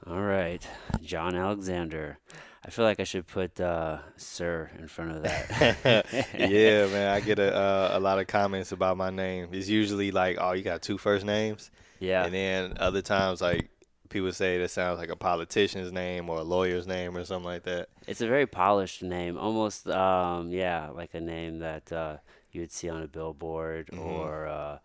All right, John Alexander. I feel like I should put Sir in front of that. Yeah, man, I get a lot of comments about my name. It's usually like, "Oh, you got two first names," Yeah, and then other times like people say that sounds like a politician's name or a lawyer's name or something like that. it's a very polished name, almost yeah, like a name that you would see on a billboard Hmm. or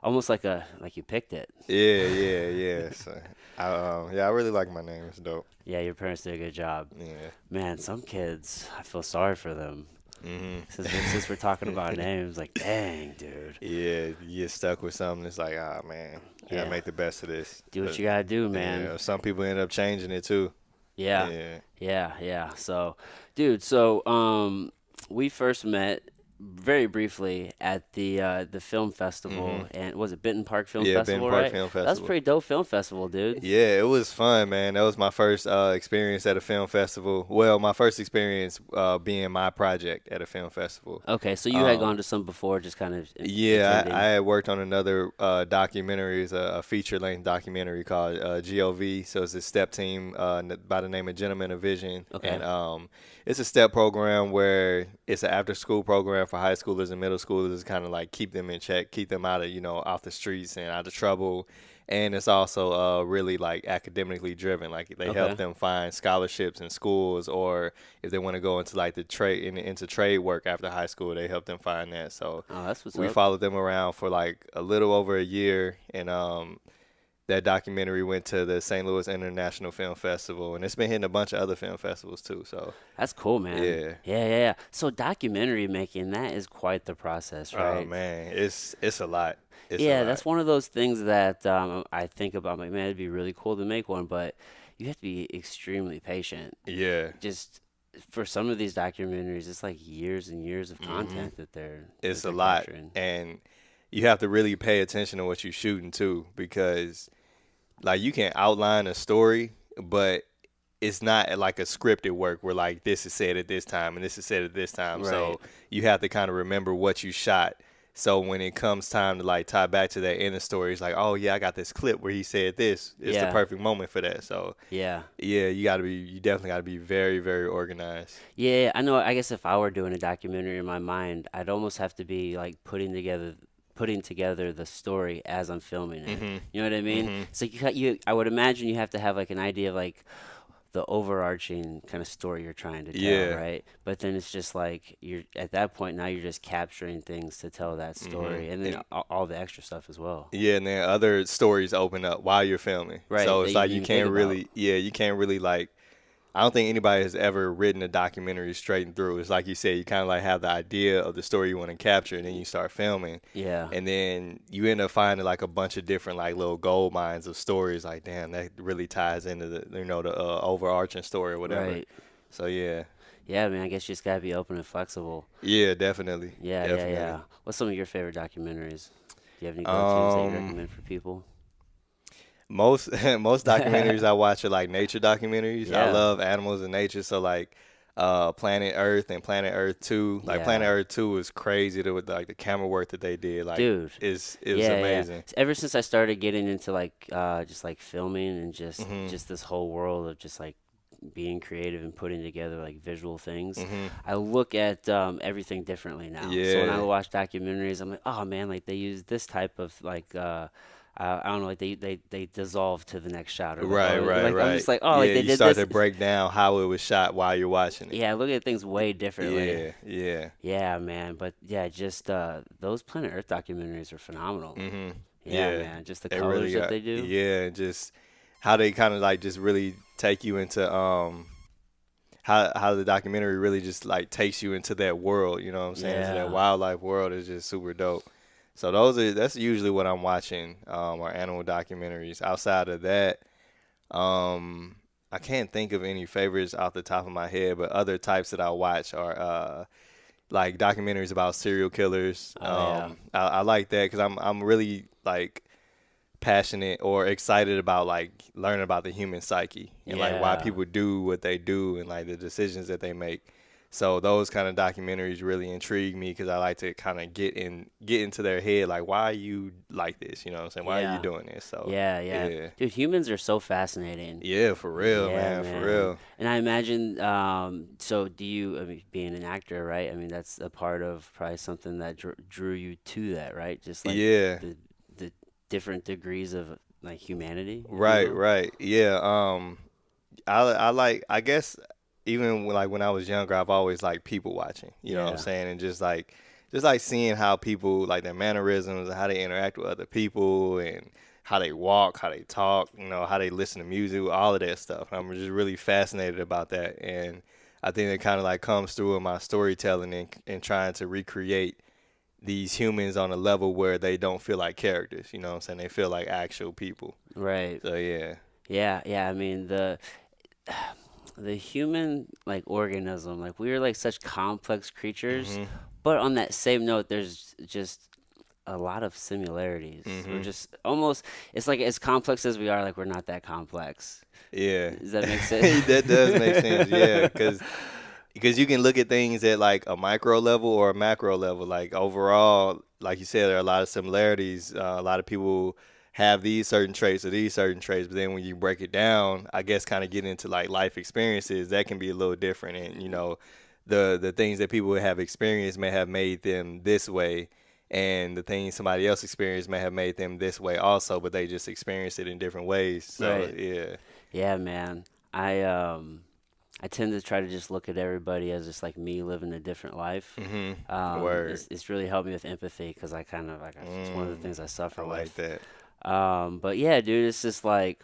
almost like a like you picked it. Yeah, yeah, yeah. So, yeah, I really like my name. It's dope. Yeah, your parents did a good job. Yeah. Man, some kids, I feel sorry for them. Hmm. Since we're talking about names, like, dang, dude. Yeah, you get stuck with something. It's like, ah, man, I gotta Yeah, make the best of this. do what But you gotta do, man. yeah, some people end up changing it too. Yeah, Yeah. yeah. So, dude, we first met very briefly at the film festival, Hmm. and was it Benton Park Film Yeah, Benton Festival, Park right? Film That was a Festival. pretty dope film festival, dude. Yeah, it was fun, man. That was my first experience at a film festival. Well, my first experience being my project at a film festival. Okay, so you had Um, gone to some before, just kind of yeah, I attending. had worked on another documentary, it's a feature-length documentary called GOV. So it's a STEP team by the name of Gentlemen of Vision, Okay, and it's a STEP program where it's an after-school program for high schoolers and middle schoolers, to kind of like keep them in check, keep them out of off the streets and out of trouble. And it's also really like academically driven. Like they help okay. them find scholarships in schools, or if they want to go into like the into trade work after high school, they help them find that. So Oh, that's what's we up. followed them around for like a little over a year, and that documentary went to the St. Louis International Film Festival, and it's been hitting a bunch of other film festivals too. So That's cool, man. yeah. Yeah. So documentary making, that is quite the process, Oh right? man, it's a lot. It's a Yeah, lot. that's one of those things that I think about. Like, man, it'd be really cool to make one, but you have to be extremely patient. Yeah. Just for some of these documentaries, it's like years and years of Hmm. content that It's a they're lot, capturing. and you have to really pay attention to what you're shooting too, because like you can outline a story, but it's not like a scripted work where like this is said at this time and this is said at this time. Right. So you have to kind of remember what you shot. So when it comes time to like tie back to that end of story, it's like, oh yeah, I got this clip where he said this. It's the Yeah. perfect moment for that. So Yeah. yeah, you definitely gotta be very, very organized. Yeah, I know. I guess if I were doing a documentary in my mind, I'd almost have to be like putting together the story as I'm filming it. Mhm. You know what I mean? Mhm. So you I would imagine you have to have like an idea of like the overarching kind of story you're trying to tell, Yeah. right? But then it's just like you're at that point now you're just capturing things to tell that Mhm. story, and then And all the extra stuff as well. yeah, and then other stories open up while you're filming. Right, So that it's you like didn't even think about. you can't really like I don't think anybody has ever written a documentary straight and through. It's like you said, you kind of like have the idea of the story you want to capture, and then you start filming, Yeah, and then you end up finding like a bunch of different like little gold mines of stories. Like, damn, that really ties into the overarching story or whatever. right. So yeah, Yeah, man, I guess you just gotta be open and flexible. yeah, definitely, Yeah. definitely. What's some of your favorite documentaries? Do you have any go-tos that you Um, recommend for people? most documentaries I watch are like nature documentaries. I Yeah, love animals and nature, so like Planet Earth and Planet Earth 2. Like Planet yeah. Earth 2 was crazy with like the camera work that they did. Like Dude, is it was yeah. amazing. Ever since I started getting into like just like filming and Mhm. just this whole world of just like being creative and putting together like visual things, Mhm. I look at everything differently now. So when I Yeah. watch documentaries, I'm like, oh man, like they use this type of like I don't know, like they dissolve to the next shot, or like Right, oh right, like I'm right. just like oh like Yeah, they you did start this. to break down how it was shot while you're watching it. Yeah, I look at things way differently. Yeah, yeah. Yeah, man. But yeah, just those Planet Earth documentaries are phenomenal. Mhm. Yeah, Yeah. man. Just the They really colors that got they do. yeah, and just how they kind of like just really take you into how the documentary really just like takes you into that world, you know what I'm saying? So that Yeah. wildlife world is just super dope. So that's usually what I'm watching, are animal documentaries. Outside of that, um, I can't think of any favorites off the top of my head, but other types that I watch are like documentaries about serial killers. Oh yeah. I like that because I'm really like passionate or excited about like learning about the human psyche and like why Yeah. people do what they do and like the decisions that they make. So those kind of documentaries really intrigue me because I like to kind of get into their head, like, why are you like this? You know what I'm saying? Why are you Yeah. doing this? So Yeah, yeah. yeah, Dude, humans are so fascinating. yeah, for real, Yeah, man, for man. real. And I imagine, so do you, I mean, being an actor, right? I mean, that's a part of probably something that drew you to that, right? Just like Yeah, the different degrees of like humanity, if you right, will. right. Yeah. I like, I guess even when, like when I was younger, I've always liked people watching. You know what I'm Yeah. saying? And just like seeing how people, like their mannerisms and how they interact with other people and how they walk, how they talk, how they listen to music, all of that stuff. I'm just really fascinated about that, and I think it kind of like comes through in my storytelling and trying to recreate these humans on a level where they don't feel like characters. You know what I'm saying? They feel like actual people. Right. So yeah. Yeah, yeah. I mean, the human like organism, like we are like such complex creatures, Mhm. but on that same note, there's just a lot of similarities. We're Mhm. just almost, it's like as complex as we are, like we're not that complex. Yeah, Does that make sense? that does make sense. Yeah, because you can look at things at like a micro level or a macro level. Like overall, like you said, there are a lot of similarities. A lot of people have these certain traits or these certain traits, but then when you break it down, I guess kind of get into like life experiences, that can be a little different. And the things that people have experienced may have made them this way. And the things somebody else experienced may have made them this way also, but they just experienced it in different ways. So Right. yeah. Yeah, man. I tend to try to just look at everybody as just like me living a different life. Mhm. Word. It's really helped me with empathy because I kind of like it's one of the Mm, things I I suffer like with. that. But yeah, dude, it's just like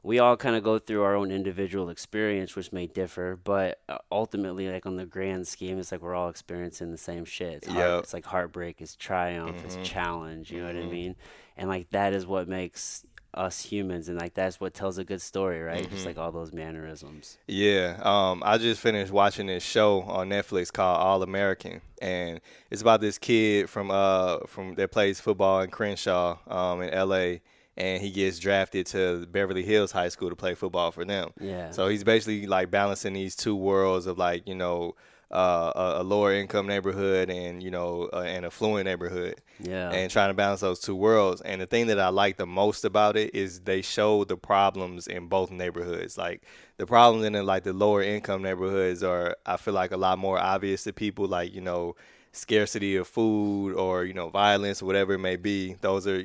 we all kind of go through our own individual experience, which may differ, but ultimately, like on the grand scheme, it's like we're all experiencing the same shit. Yep. It's like heartbreak, it's triumph, it's Mhm. challenge. You know what I Mhm. mean? And like that is what makes us humans, and like that's what tells a good story, right? Just Mhm. like all those mannerisms. Yeah. I just finished watching this show on Netflix called All American, and it's about this kid from that plays football in Crenshaw, in LA, and he gets drafted to Beverly Hills High School to play football for them. Yeah, So he's basically like balancing these two worlds of like a lower income neighborhood and an affluent neighborhood, yeah, and trying to balance those two worlds. And the thing that I like the most about it is they show the problems in both neighborhoods. Like the problems in like the lower income neighborhoods are, I feel like, a lot more obvious to people, like scarcity of food or violence or whatever it may be. Those are,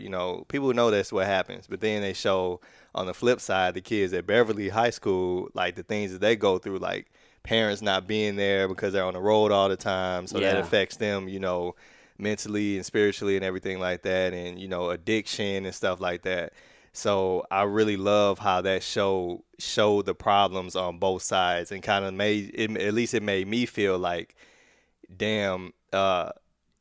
people know that's what happens. But then they show on the flip side the kids at Beverly High School, like the things that they go through, like parents not being there because they're on the road all the time, so that yeah, affects them, mentally and spiritually and everything like that, and addiction and stuff like that. So I really love how that show showed the problems on both sides and kind of made it, at least it made me feel like, damn,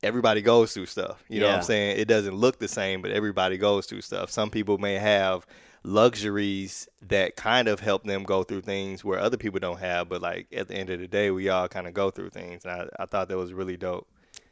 everybody goes through stuff. You know what I'm yeah. saying? It doesn't look the same, but everybody goes through stuff. Some people may have luxuries that kind of help them go through things where other people don't have, but like at the end of the day, we all kind of go through things. And I thought that was really dope.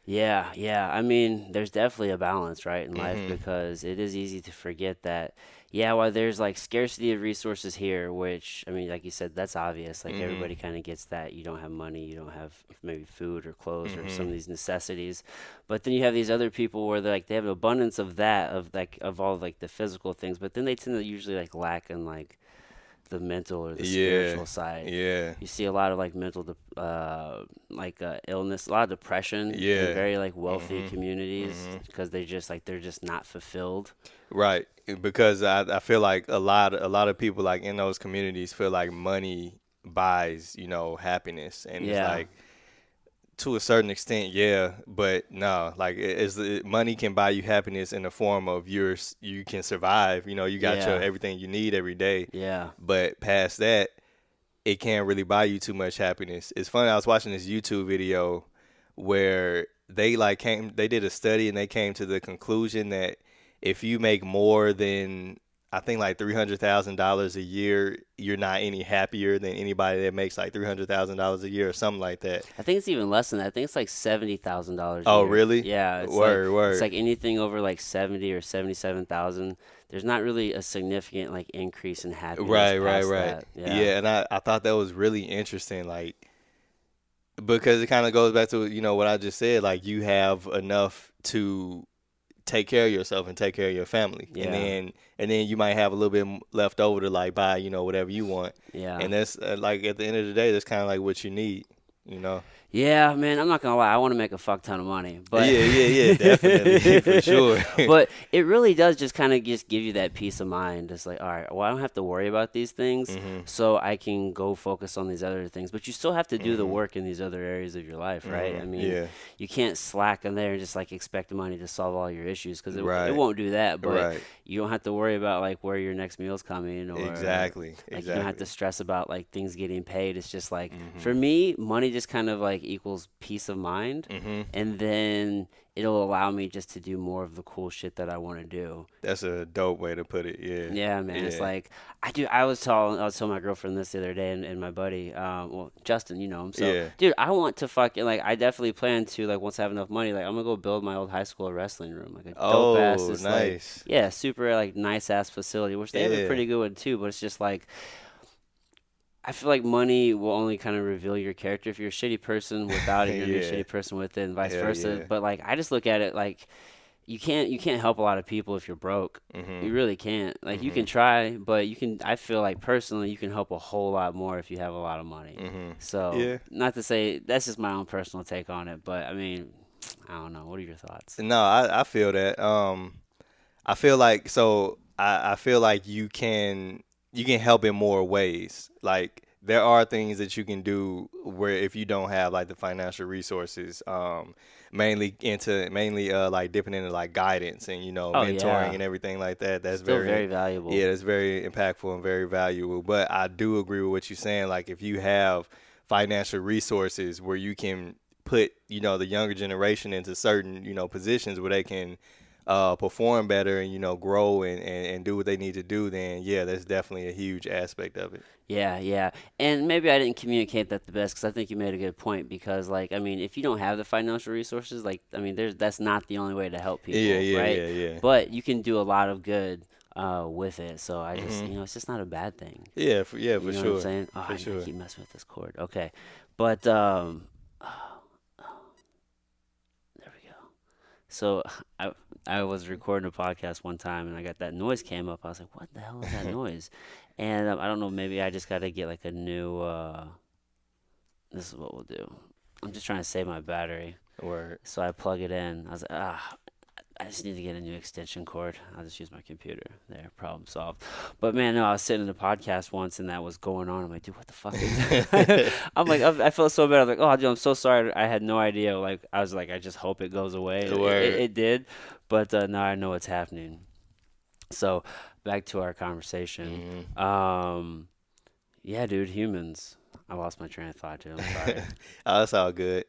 Yeah, yeah. I mean, there's definitely a balance, right, in life Mhm. because it is easy to forget that, yeah, while there's like scarcity of resources here, which, I mean, like you said, that's obvious. Like Mhm. everybody kind of gets that. You don't have money, you don't have maybe food or clothes or some Mhm. of these necessities. But then you have these other people where they're like, they have an abundance of that, of like, of all like the physical things, but then they tend to usually like lack in like the mental or the Yeah. spiritual side. Yeah. You see a lot of like illness, a lot of depression in Yeah. very like wealthy Mhm. communities Mhm. because they're just not fulfilled. Right. Because I feel like a lot of people like in those communities feel like money buys, happiness. And it's Yeah, like, to a certain extent, yeah, but no, like money can buy you happiness in the form of you can survive. You got your yeah, everything you need every day, yeah, but past that, it can't really buy you too much happiness. It's funny. I was watching this YouTube video where they did a study and they came to the conclusion that if you make more than, I think, like $300,000 a year, you're not any happier than anybody that makes like $300,000 a year or something like that. I think it's even less than that. I think it's like $70,000 a Oh, year. really? Yeah, Word, it's word. like anything over like 70 or 77,000. There's not really a significant like increase in happiness Right, right, past right. that. Yeah, Yeah, and I thought that was really interesting. Like, because it kind of goes back to what I just said. Like you have enough to take care of yourself and take care of your family, Yeah, and then you might have a little bit left over to like buy whatever you want, yeah. and that's like at the end of the day, that's kind of like what you need, you know. Yeah, man, I'm not gonna lie. I want to make a fuck ton of money, but Yeah, yeah, yeah, definitely for sure. but it really does just kind of just give you that peace of mind. It's like, all right, well, I don't have to worry about these things, Mhm, so I can go focus on these other things. But you still have to do the mhm, work in these other areas of your life, right? I mean, yeah, you can't slack in there and just like expect money to solve all your issues because it right, won't do that. But right, you don't have to worry about like where your next meal's coming or exactly, like you don't have exactly. to stress about like things getting paid. It's just like for Mhm, me, money just kind of like equals peace of mind, mhm. and then it'll allow me just to do more of the cool shit that I want to do. That's a dope way to put it. Yeah, Yeah, man. It's yeah, like I was telling my girlfriend this the other day, and my buddy, well, Justin, you know him. So, yeah. dude, I want to fucking like, I definitely plan to like once I have enough money, like I'm gonna go build my old high school wrestling room, like a dope ass, Oh, just like, nice. yeah, super like nice ass facility, which they have a Yeah. pretty good one too. But it's just like I feel like money will only kind of reveal your character. If you're a shitty person without it, you're gonna be a Yeah. shitty person with it, and vice Hell versa. yeah. But like, I just look at it like you can't help a lot of people if you're broke. You Mhm. really can't. Like you can Mhm. try, but you can. I feel like personally, you can help a whole lot more if you have a lot of money. Mhm. So Yeah. not to say that's just my own personal take on it, but I mean, I don't know. What are your thoughts? No, I feel that. I feel like I feel like you can help in more ways. Like there are things that you can do where if you don't have like the financial resources, mainly like dipping into like guidance and Oh mentoring yeah, and everything like that. That's still very very valuable. yeah, that's very impactful and very valuable. But I do agree with what you're saying. Like if you have financial resources where you can put the younger generation into certain positions where they can perform better and grow and do what they need to do, then yeah, that's definitely a huge aspect of it. Yeah, yeah. And maybe I didn't communicate that the best because I think you made a good point because like I mean, if you don't have the financial resources, like I mean, there's that's not the only way to help Yeah, people, yeah, right? yeah, yeah. But you can do a lot of good with it. So I just, Mhm. it's just not a bad thing. Yeah, You for know what I'm sure, saying? Oh, for I sure. keep messing with this cord. Okay. But there we go. So I I was recording a podcast one time and I got that noise came up. I was like, "What the hell is that noise?" And I don't know, maybe I just got to get like a new this is what we'll do. I'm just trying to save my battery. Word. So I plug it in. I was like, I just need to get a new extension cord. I'll just use my computer. There, problem solved. But man, no, I was sitting in a podcast once and that was going on. I'm like, dude, what the fuck is that? I'm like, I felt so bad. I'm like, oh, dude, I'm so sorry. I had no idea. Like, I was like, I just hope it goes away. Word. It did. But now I know what's happening. So back to our conversation. Mhm. Um, yeah, dude, humans. I lost my train of thought, dude. I'm sorry. Oh, that's all good.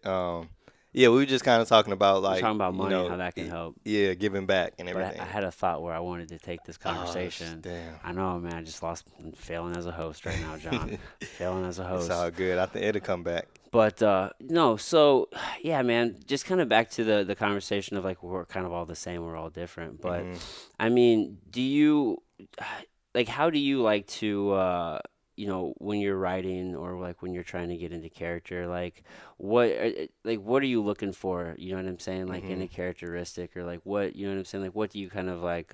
Yeah, we were just kind of talking about We're like, talking about money and how that can help. yeah, giving back and But I everything. had a thought where I wanted to take this Oh, conversation. damn. I know, man. I just lost. I'm failing as a host right now, John. Failing as a It's host. all good. I think it'll come back. But no, so yeah, man. Just kind of back to the conversation of like we're kind of all the same. We're all different. But Hmm. I mean, do you like how do you like to when you're writing or like when you're trying to get into character, like what are you looking for? You know what I'm saying? Like in Hmm. a characteristic or like what you know what I'm saying? Like what do you kind of like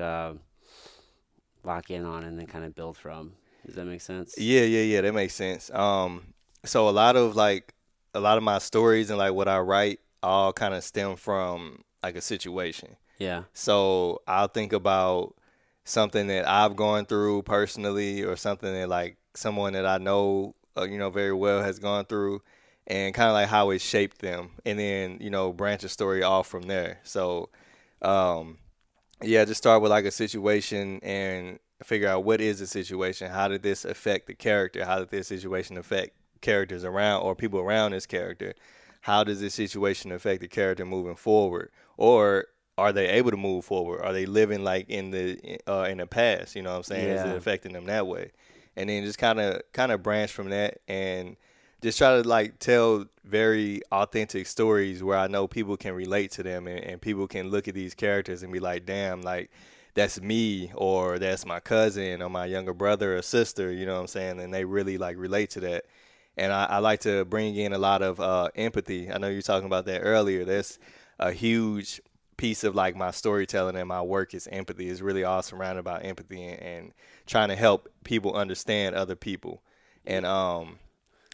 lock in on and then kind of build from? Does that make sense? Yeah, yeah, yeah. That makes sense. So a lot of my stories and like what I write all kind of stem from like a situation. Yeah. So I'll think about something that I've gone through personally, or something that like someone that I know, very well has gone through, and kind of like how it shaped them, and then branch a story off from there. So, um, yeah, just start with like a situation and figure out what is the situation. How did this affect the character? How did this situation affect characters around or people around this character? How does this situation affect the character moving forward? Or are they able to move forward? Are they living like in the past? You know what I'm saying? Is it Yeah. affecting them that way? And then just kind of branch from that and just try to like tell very authentic stories where I know people can relate to them, and people can look at these characters and be like, damn, like that's me, or that's my cousin or my younger brother or sister, you know what I'm saying? And they really like relate to that. And I like to bring in a lot of empathy. I know you were talking about that earlier. That's a huge piece of like my storytelling and my work is empathy. It's really all surrounded about empathy and trying to help people understand other people. And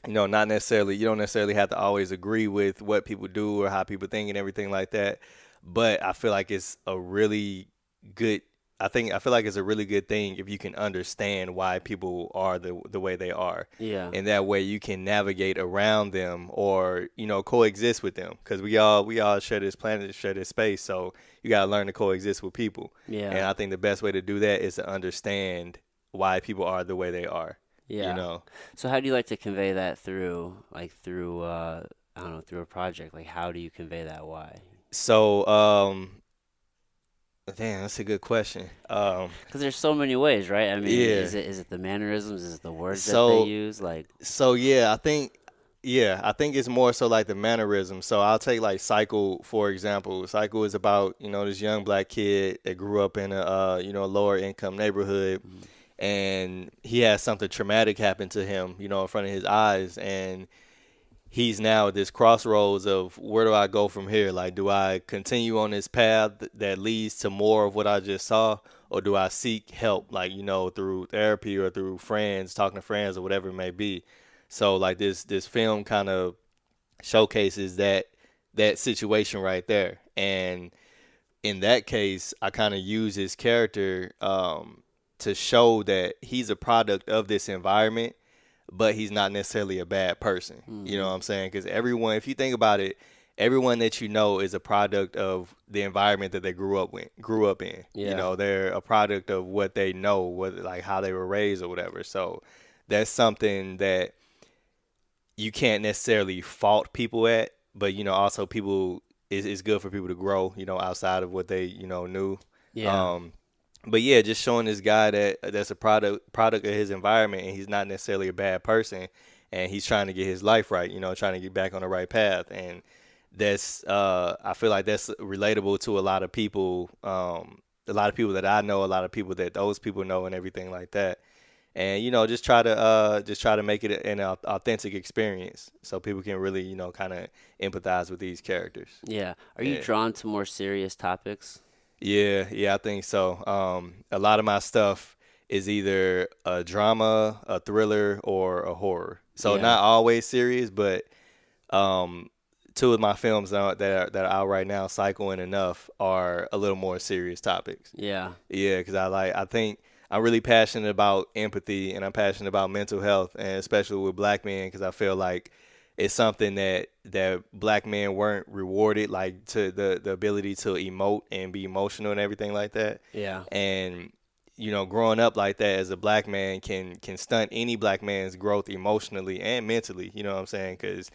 not necessarily you don't necessarily have to always agree with what people do or how people think and everything like that. But I feel like it's a really good I feel like it's a really good thing if you can understand why people are the way they are. Yeah. And that way you can navigate around them or, coexist with them because we all share this planet, share this space, so you got to learn to coexist with people. And Yeah. I think the best way to do that is to understand why people are the way they are, you Yeah. know. So how do you like to convey that through I don't know, through a project? Like how do you convey that why? So, damn, that's a good question. Because there's so many ways, right? I mean, Yeah. is it the mannerisms? Is it the words that they So, use? Like, so yeah, I think it's more so like the mannerism. So I'll take like Cycle for example. Cycle is about this young black kid that grew up in a lower income neighborhood, mm, and he has something traumatic happen to him, in front of his eyes, and he's now at this crossroads of where do I go from here? Like, do I continue on this path that leads to more of what I just saw, or do I seek help, like, through therapy or through friends, talking to friends or whatever it may be? So, like, this film kind of showcases that situation right there, and in that case, I kind of use his character to show that he's a product of this environment, but he's not necessarily a bad person. You know mm-hmm. what I'm saying? Because everyone, if you think about it, everyone that you know is a product of the environment that they grew up in. Yeah. They're a product of what they know, what like how they were raised or whatever. So that's something that you can't necessarily fault people at, but also people it's good for people to grow, outside of what they knew. Yeah. Um, but yeah, just showing this guy that's a product of his environment, and he's not necessarily a bad person, and he's trying to get his life right, trying to get back on the right path, and that's I feel like that's relatable to a lot of people that I know, a lot of people that those people know, and everything like that. And just try to make it an authentic experience, so people can really kind of empathize with these characters. Yeah. Are you Yeah. drawn to more serious topics? Yeah, I think so. A lot of my stuff is either a drama, a thriller, or a horror. So Yeah. not always serious, but um, two of my films that are out right now, Cycle and Enough, are a little more serious topics. Yeah. Yeah, because I think I'm really passionate about empathy and I'm passionate about mental health, and especially with black men, because I feel like it's something that black men weren't rewarded, like to the ability to emote and be emotional and everything like that. Yeah. And growing up like that as a black man can stunt any black man's growth emotionally and mentally. You know what I'm saying? Because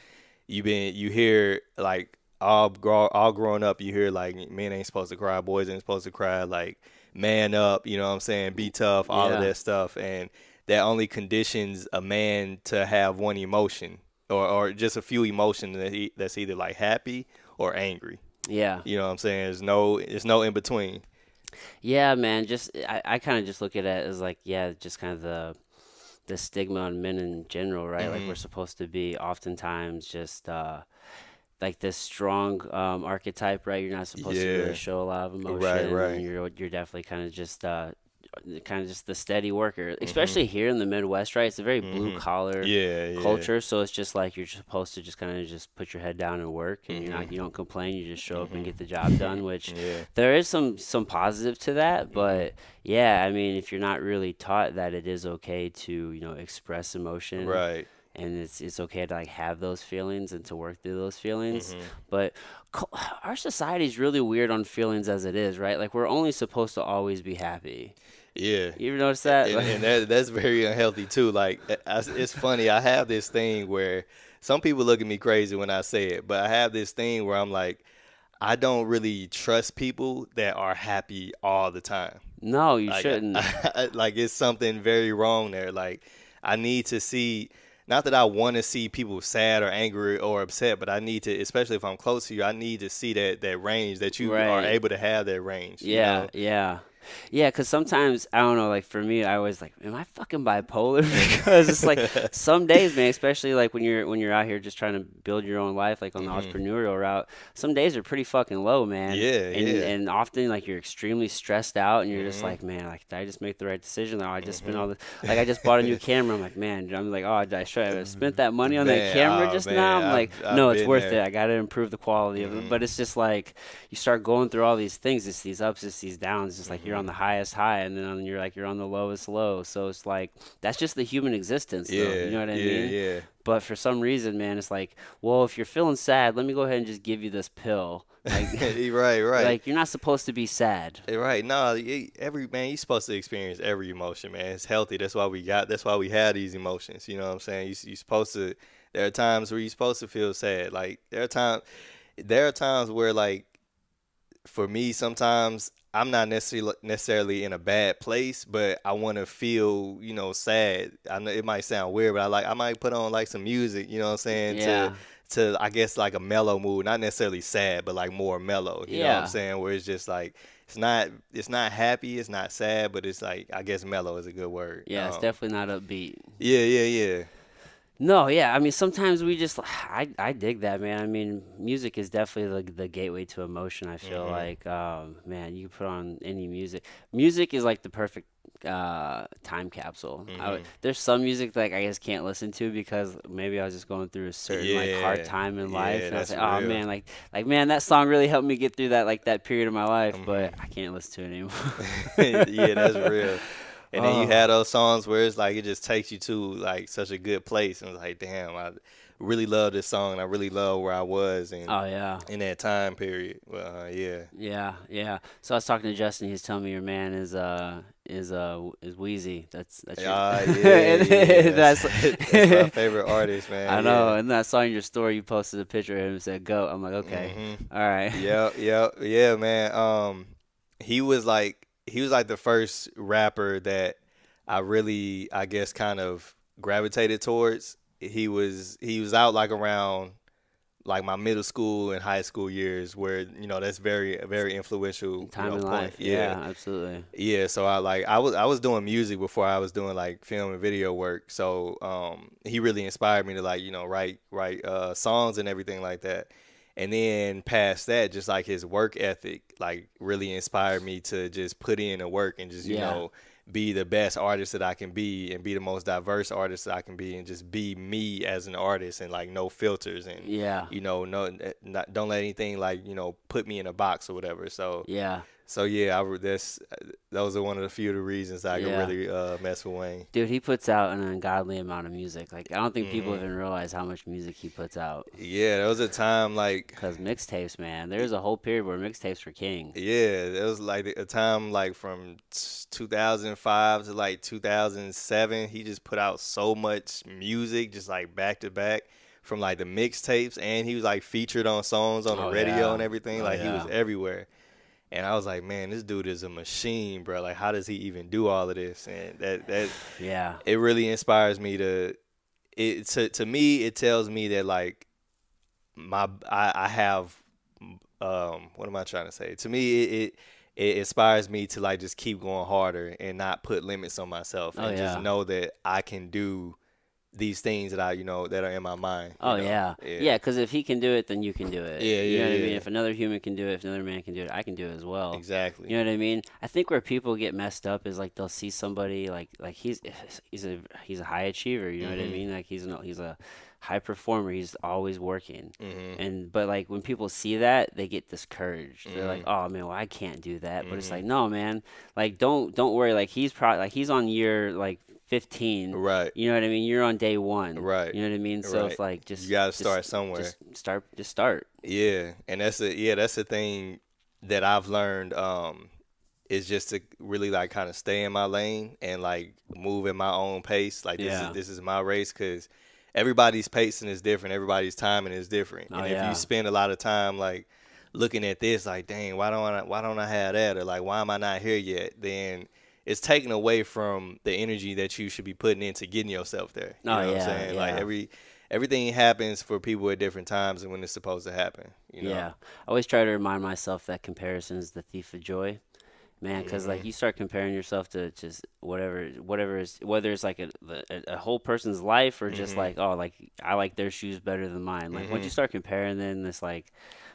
you hear like all growing up, you hear like men ain't supposed to cry, boys ain't supposed to cry, like man up, you know what I'm saying, be tough, all of Yeah. that stuff, and that only conditions a man to have one emotion or just a few emotions that's either like happy or angry. Yeah. You know what I'm saying? There's no in between. Yeah, man. I kind of just look at it as like, yeah, just kind of the stigma on men in general, right? Like we're Hmm. supposed to be oftentimes just like this strong archetype, right? You're not supposed to really Yeah. show a lot of Right. emotion, and Right. you're definitely kind of just the steady worker, Hmm. especially here in the Midwest, right? It's a very blue Hmm. collar Yeah. Yeah. culture, so it's just like you're supposed to just kind of just put your head down and work, and you Hmm. don't complain, you just show up and Hmm. get the job done, which Yeah. there is some positive to that, Hmm. but yeah, I mean, if you're not really taught that it is okay to, express emotion, Right. and it's okay to like have those feelings and to work through those feelings, Hmm. but co- our society is really weird on feelings as it is, right? Like we're only supposed to always be happy. Yeah. You ever notice that? And that's very unhealthy too. Like it's funny. I have this thing where some people look at me crazy when I say it, but I have this thing where I'm like, I don't really trust people that are happy all the time. No, you Like, shouldn't. like it's something very wrong there. Like, I need to see, not that I want to see people sad or angry or upset, but I need to, especially if I'm close to you, I need to see that range that you are Right. able to have that range. Yeah, yeah. Yeah, because sometimes I don't know. Like for me, I was like, "Am I fucking bipolar?" Because it's like some days, man, especially like when you're out here just trying to build your own life, like on the Hmm. entrepreneurial route. Some days are pretty fucking low, man, Yeah, and yeah. and often like you're extremely stressed out, and you're just Hmm. like, "Man, like did I just make the right decision? Oh, I just spent Hmm. all this. Like I just bought a new camera. I'm like, man, I'm like, oh, should I have spent that money on that Man, camera oh just now? man, I'm like, I've no, it's been worth it. there. I got to improve the quality of it. Hmm. But it's just like you start going through all these things, it's these ups, it's these downs. It's like you're on Hmm. the highest high, and then you're on the lowest low. So it's like that's just the human existence, though. You Yeah, know what I yeah, mean? yeah. But for some reason, man, it's like, well, if you're feeling sad, let me go ahead and just give you this pill. Like, Right, right. like you're not supposed to be sad. Right. No, every man, you're supposed to experience every emotion, man. It's healthy. That's why we have these emotions. You know what I'm saying? You're supposed to, there are times where you're supposed to feel sad. Like, there are times where, like, for me, sometimes I'm not necessarily in a bad place, but I want to feel, sad. I know it might sound weird, but I might put on like some music, you know what I'm saying, Yeah, to I guess like a mellow mood, not necessarily sad, but like more mellow, you know what I'm yeah, saying, where it's just like it's not happy, it's not sad, but it's like I guess mellow is a good word. yeah. It's definitely not upbeat. Yeah, yeah, yeah. No, yeah. I mean, sometimes we just, I dig that, man. I mean, music is definitely the gateway to emotion. I feel Mhm. like, man, you can put on any music. Music is like the perfect time capsule. Mhm. There's some music like I just can't listen to because maybe I was just going through a certain like hard Yeah. time in life, Yeah, and I was that's like, oh real. man, like man, that song really helped me get through that period of my life, Mhm. but I can't listen to it Yeah, that's anymore. real. And then you Oh, had those songs where it's like it just takes you to like such a good place, and it's like, damn, I really love this song, and I really love where I was oh yeah. in that time period. Well, yeah. Yeah, yeah. So I was talking to Justin. He's telling me your man is Wheezy. That's your Ah, yeah, yeah. and That's that's that's my favorite artist, man. I Yeah. know. And I saw in your story you posted a picture of him and said "Go." I'm like, okay, Mhm. all right. Yeah, yeah, yeah, man. He was like the first rapper that I really, I guess, kind of gravitated towards. He was out like around like my middle school and high school years where that's very very influential Time in point. life. Yeah, Yeah, absolutely. yeah. So I was doing music before I was doing like film and video work. So he really inspired me to like write songs and everything like that. And then past that, just like his work ethic, like really inspired me to just put in the work and just Yeah, be the best artist that I can be and be the most diverse artist that I can be and just be me as an artist and like no filters and yeah, no, not, don't let anything like put me in a box or whatever. So yeah, yeah, those are one of the few of the reasons I could yeah. really mess with Wayne. Dude, he puts out an ungodly amount of music. Like I don't think people Hmm. even realize how much music he puts out. Yeah, there was a time like, Cause mixtapes, man, there's a whole period where mixtapes were king. yeah, there was like a time like from 2005 to like 2007. He just put out so much music, just like back to back, from like the mixtapes, and he was like featured on songs on the Oh radio and yeah, everything. oh Like he was yeah, everywhere. And I was like, man, this dude is a machine, bro. Like, how does he even do all of this? And that yeah. it really inspires me to me it tells me that like I have what am I trying to say? To me it inspires me to like just keep going harder and not put limits on myself Oh and just yeah. know that I can do these things that that are in my mind, Oh yeah, Yeah. yeah. Because if he can do it, then you can do it. Yeah, You yeah, know what I mean? yeah. If another human can do it, if another man can do it, I can do it as well. Exactly. You know what I mean? I think where people get messed up is like they'll see somebody like he's a high achiever. You know what I Mhm. mean? Like he's a high performer. He's always working. Mhm. And but like when people see that, they get discouraged. They're like, Mhm. "Oh man, well I can't do that." But it's like, Mhm. "No, man. Like don't worry. Like he's probably like he's on year like 15. Right. You know what I mean? You're on day 1. Right. You know what I mean? So Right. it's like You got to just start somewhere. just start. Yeah, and that's the thing that I've learned is just to really like kind of stay in my lane and like move at my own pace. Like this is Yeah. this is my race because everybody's pacing is different, everybody's timing is different. Oh And if you yeah. spend a lot of time like looking at this like, dang, why don't I have that, or like why am I not here yet? Then it's taken away from the energy that you should be putting into getting yourself there. You Oh know what I'm yeah. saying? Like Yeah. everything happens for people at different times and when it's supposed to happen. Yeah. I always try to remind myself that comparison is the thief of joy. Man, because like Mhm. you start comparing yourself to just whatever is, whether it's like a whole person's life or just Mhm. like, oh, like I like their shoes better than mine. Like once you Mhm. start comparing, then it's like,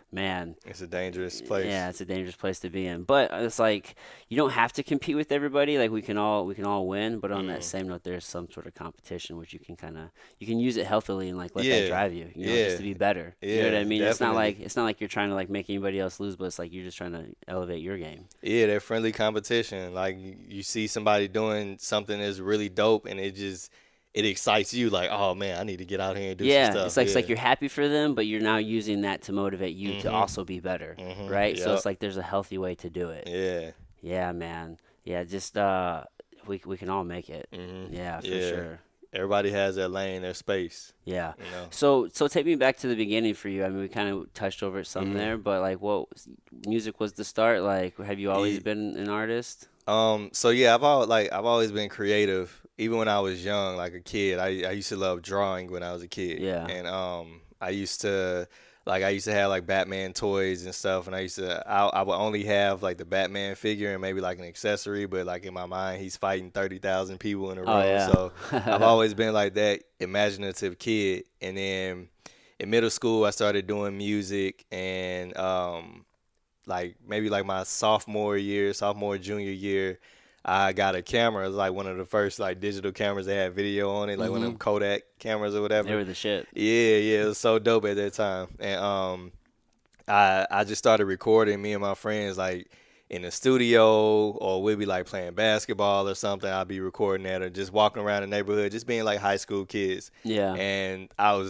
man, It's a dangerous yeah, place. it's a dangerous place to be in. But it's like you don't have to compete with everybody. Like we can all win. But on that Mm. same note, there's some sort of competition which you can kind of you can use it healthily and like let that Yeah. drive you. Just Yeah. to be better. You know what Yeah. I mean? Definitely. It's not like you're trying to like make anybody else lose, but it's like you're just trying to elevate your game. Yeah, that friendly competition. Like you see somebody doing something that's really dope, and it excites you. Like, oh man, I need to get out here and do some Yeah, stuff. it's like Yeah. you're happy for them, but you're now using that to motivate you to Mhm. also be better, Mhm. right? So Yep. it's like there's a healthy way to do it. Yeah. Yeah, man. Yeah, just we can all make it. Mhm. Yeah, for Yeah. sure. Everybody has their lane, their space. Yeah. You know. So take me back to the beginning for you. I mean, we kind of touched over it some Mhm. there, but like what music was the start? Like have you always Yeah. been an artist? So yeah, I've always been creative. Even when I was young, like a kid, I used to love drawing when I was a kid, Yeah. and I used to have like Batman toys and stuff, and I would only have like the Batman figure and maybe like an accessory, but like in my mind, he's fighting 30,000 people in a Oh room. So I've yeah. always been like that imaginative kid, and then in middle school, I started doing music and like maybe like my sophomore junior year, I got a camera. It was like one of the first like digital cameras that had video on it, like one of them Mhm. Kodak cameras or They whatever. were the shit. Yeah, yeah, it was so dope at that time. And I just started recording me and my friends like in the studio, or we'd be like playing basketball or something. I'd be recording that or just walking around the neighborhood, just being like high school kids. Yeah. And now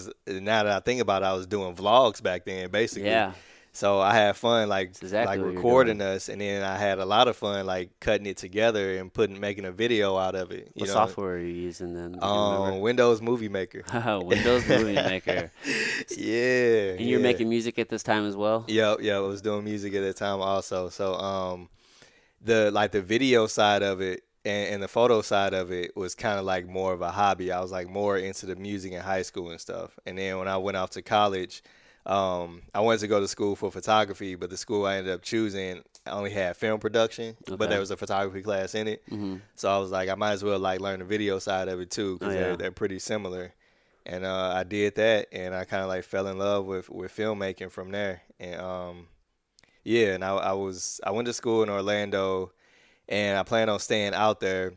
that I think about it, I was doing vlogs back then, basically. Yeah. So I had fun It's exactly like what you're doing. recording us, and then I had a lot of fun like cutting it together and putting a video out of it. What software are you using then? Do you remember? Windows Movie Maker. Windows Movie Maker. S- Yeah, And you're yeah. making music at this time as well? Yep, yeah. I was doing music at that time also. So the video side of it and the photo side of it was kind of like more of a hobby. I was like more into the music in high school and stuff. And then when I went off to college, I wanted to go to school for photography, but the school I ended up choosing only had film production, but there Okay. was a photography class in it. Mhm. So I was like, I might as well like learn the video side of it too, Oh because yeah. they're pretty similar. And I did that, and I kind of like fell in love with filmmaking from there. And yeah, and I went to school in Orlando, and I planned on staying out there,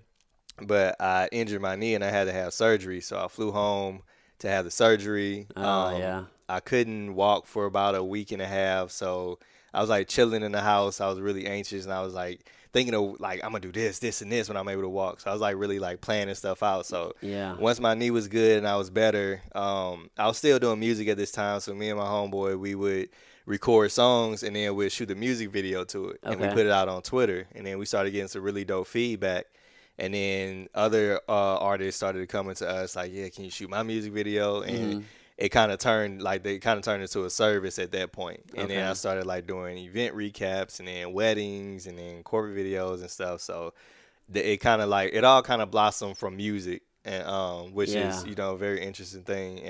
but I injured my knee and I had to have surgery. So I flew home to have the surgery. Oh yeah. I couldn't walk for about a week and a half, so I was like chilling in the house. I was really anxious, and I was like thinking of like I'm gonna do this, this, and this when I'm able to walk. So I was like really like planning stuff out. So Yeah. once my knee was good and I was better, I was still doing music at this time. So me and my homeboy, we would record songs and then we'd shoot a music video to it, and we Okay. put it out on Twitter. And then we started getting some really dope feedback. And then other artists started coming to us like, yeah, can you shoot my music video? And Mhm. they kind of turned into a service at that point. And then I Okay. started like doing event recaps and then weddings and then corporate videos and stuff. So it kind of like it all kind of blossomed from music, and which is Yeah. a very interesting thing.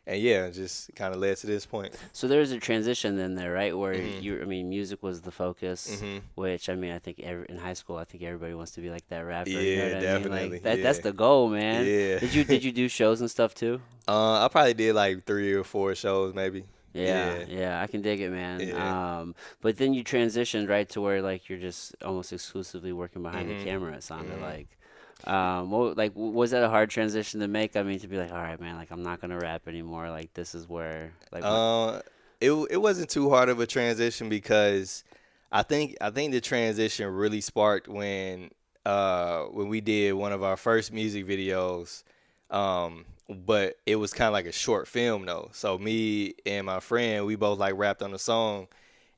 And yeah, it just kind of led to this point. So there's a transition then there, right? Where Mhm. I mean, music was the focus, Mhm. which I mean, I think in high school, I think everybody wants to be like that rapper. You know Yeah, what I mean? Like definitely. that's Yeah. the goal, man. Yeah. Did you do shows and stuff too? I probably did like 3 or 4 shows, maybe. Yeah, Yeah. yeah, I can dig it, man. Yeah. But then you transitioned right to where like you're just almost exclusively working behind the Mhm. camera, it sounded Mhm. like. Was that a hard transition to make? I mean, to be like, all right, man, like I'm not gonna rap anymore. Like this is where like my Uh, it wasn't too hard of a transition because I think the transition really sparked when we did one of our first music videos. But it was kind of like a short film though. So me and my friend, we both like rapped on the song,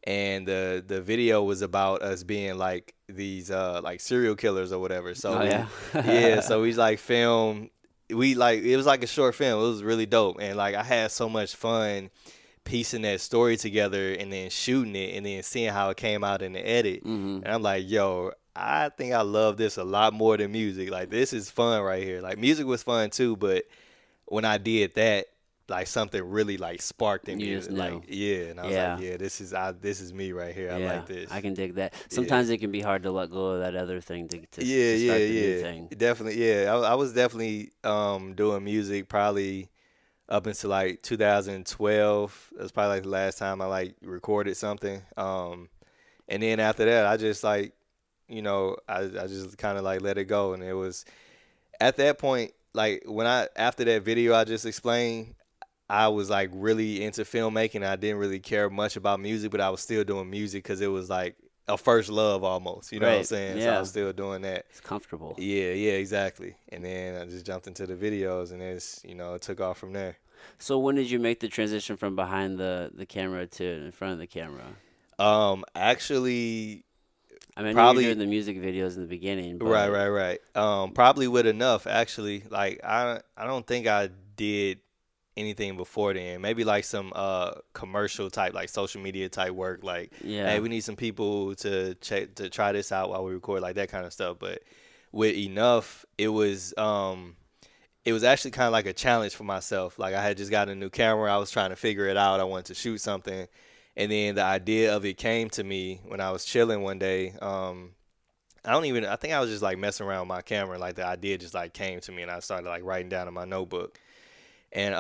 and the video was about us being like these like serial killers or whatever. So oh we yeah. yeah, so we like filmed we like it was like a short film. It was really dope, and like I had so much fun piecing that story together and then shooting it and then seeing how it came out in the edit. hmm And I'm like, yo, I think I love this a lot more than music. Like this is fun right here. Like music was fun too, but when I did that, like something really like sparked in You me. just Like knew. yeah, and I was like, Yeah. yeah, this is me right here. I Yeah, like this. I can dig that. Yeah. Sometimes it can be hard to let go of that other thing Yeah, to yeah, start the new yeah. thing. Definitely, yeah. I was definitely doing music probably up until like 2012. That's probably like the last time I like recorded something. And then after that, I just like, I just kind of like let it go. And it was at that point, like when I after that video I just explained, I was like really into filmmaking. I didn't really care much about music, but I was still doing music because it was like a first love almost. You know what I'm Right. saying? So I Yeah. was still doing that. It's comfortable. Yeah, yeah, exactly. And then I just jumped into the videos, and it took off from there. So when did you make the transition from behind the camera to in front of the camera? Actually, I mean, I know you're doing probably the music videos in the beginning, right, but right, right. Probably with enough actually. Like I don't think I did anything before then. Maybe like some commercial type, like social media type work. Like, hey, yeah. we need some people to check to try this out while we record, like that kind of stuff. But with enough, it was actually kind of like a challenge for myself. Like I had just got a new camera, I was trying to figure it out. I wanted to shoot something, and then the idea of it came to me when I was chilling one day. I think I was just like messing around with my camera. Like the idea just like came to me, and I started like writing down in my notebook. And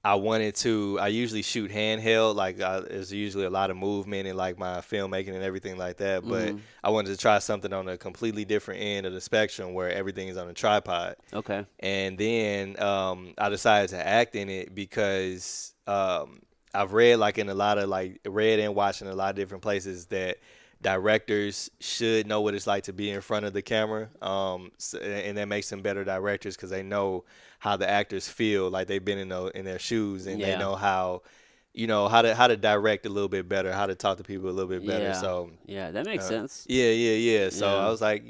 I usually shoot handheld. Like there's usually a lot of movement in like my filmmaking and everything like that. But Hmm. I wanted to try something on a completely different end of the spectrum where everything is on a tripod. Okay. And then I decided to act in it because I've read like in a lot of like read and watched in a lot of different places that directors should know what it's like to be in front of the camera, and that makes them better directors because they know how the actors feel, like they've been in their shoes, and they Yeah. know how how to direct a little bit better, how to talk to people a little bit better. Yeah. So Yeah. That makes sense. yeah, yeah, yeah. So I Yeah. was like,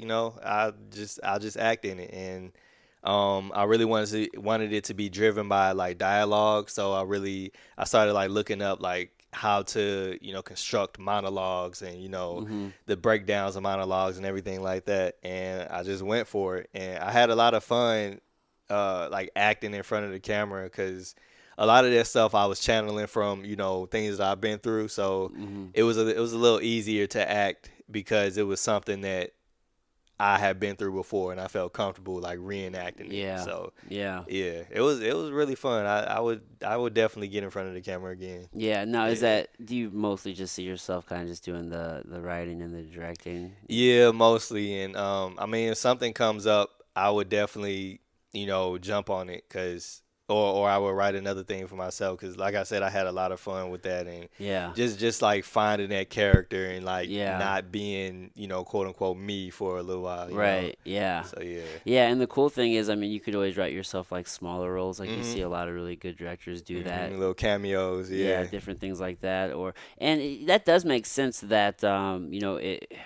I'll just act in it, and I really wanted it to be driven by like dialogue. So I started like looking up like how to construct monologues and Hmm. the breakdowns of monologues and everything like that. And I just went for it, and I had a lot of fun like acting in front of the camera because a lot of that stuff I was channeling from things that I've been through. So Hmm. it was a little easier to act because it was something that I had been through before, and I felt comfortable like reenacting it. Yeah. So Yeah. yeah, it was really fun. I would definitely get in front of the camera again. Yeah. Now, is Yeah, that do you mostly just see yourself kind of just doing the writing and the directing? yeah, mostly. And I mean, if something comes up, I would definitely jump on it because. Or I would write another thing for myself because, like I said, I had a lot of fun with that and Yeah. just like finding that character and like Yeah. not being quote unquote me for a little while. Right. Yeah. So yeah. Yeah, and the cool thing is, I mean, you could always write yourself like smaller roles. Like you see Mhm. a lot of really good directors do that. Little cameos, Yeah, yeah. different things like that. That does make sense that I mean,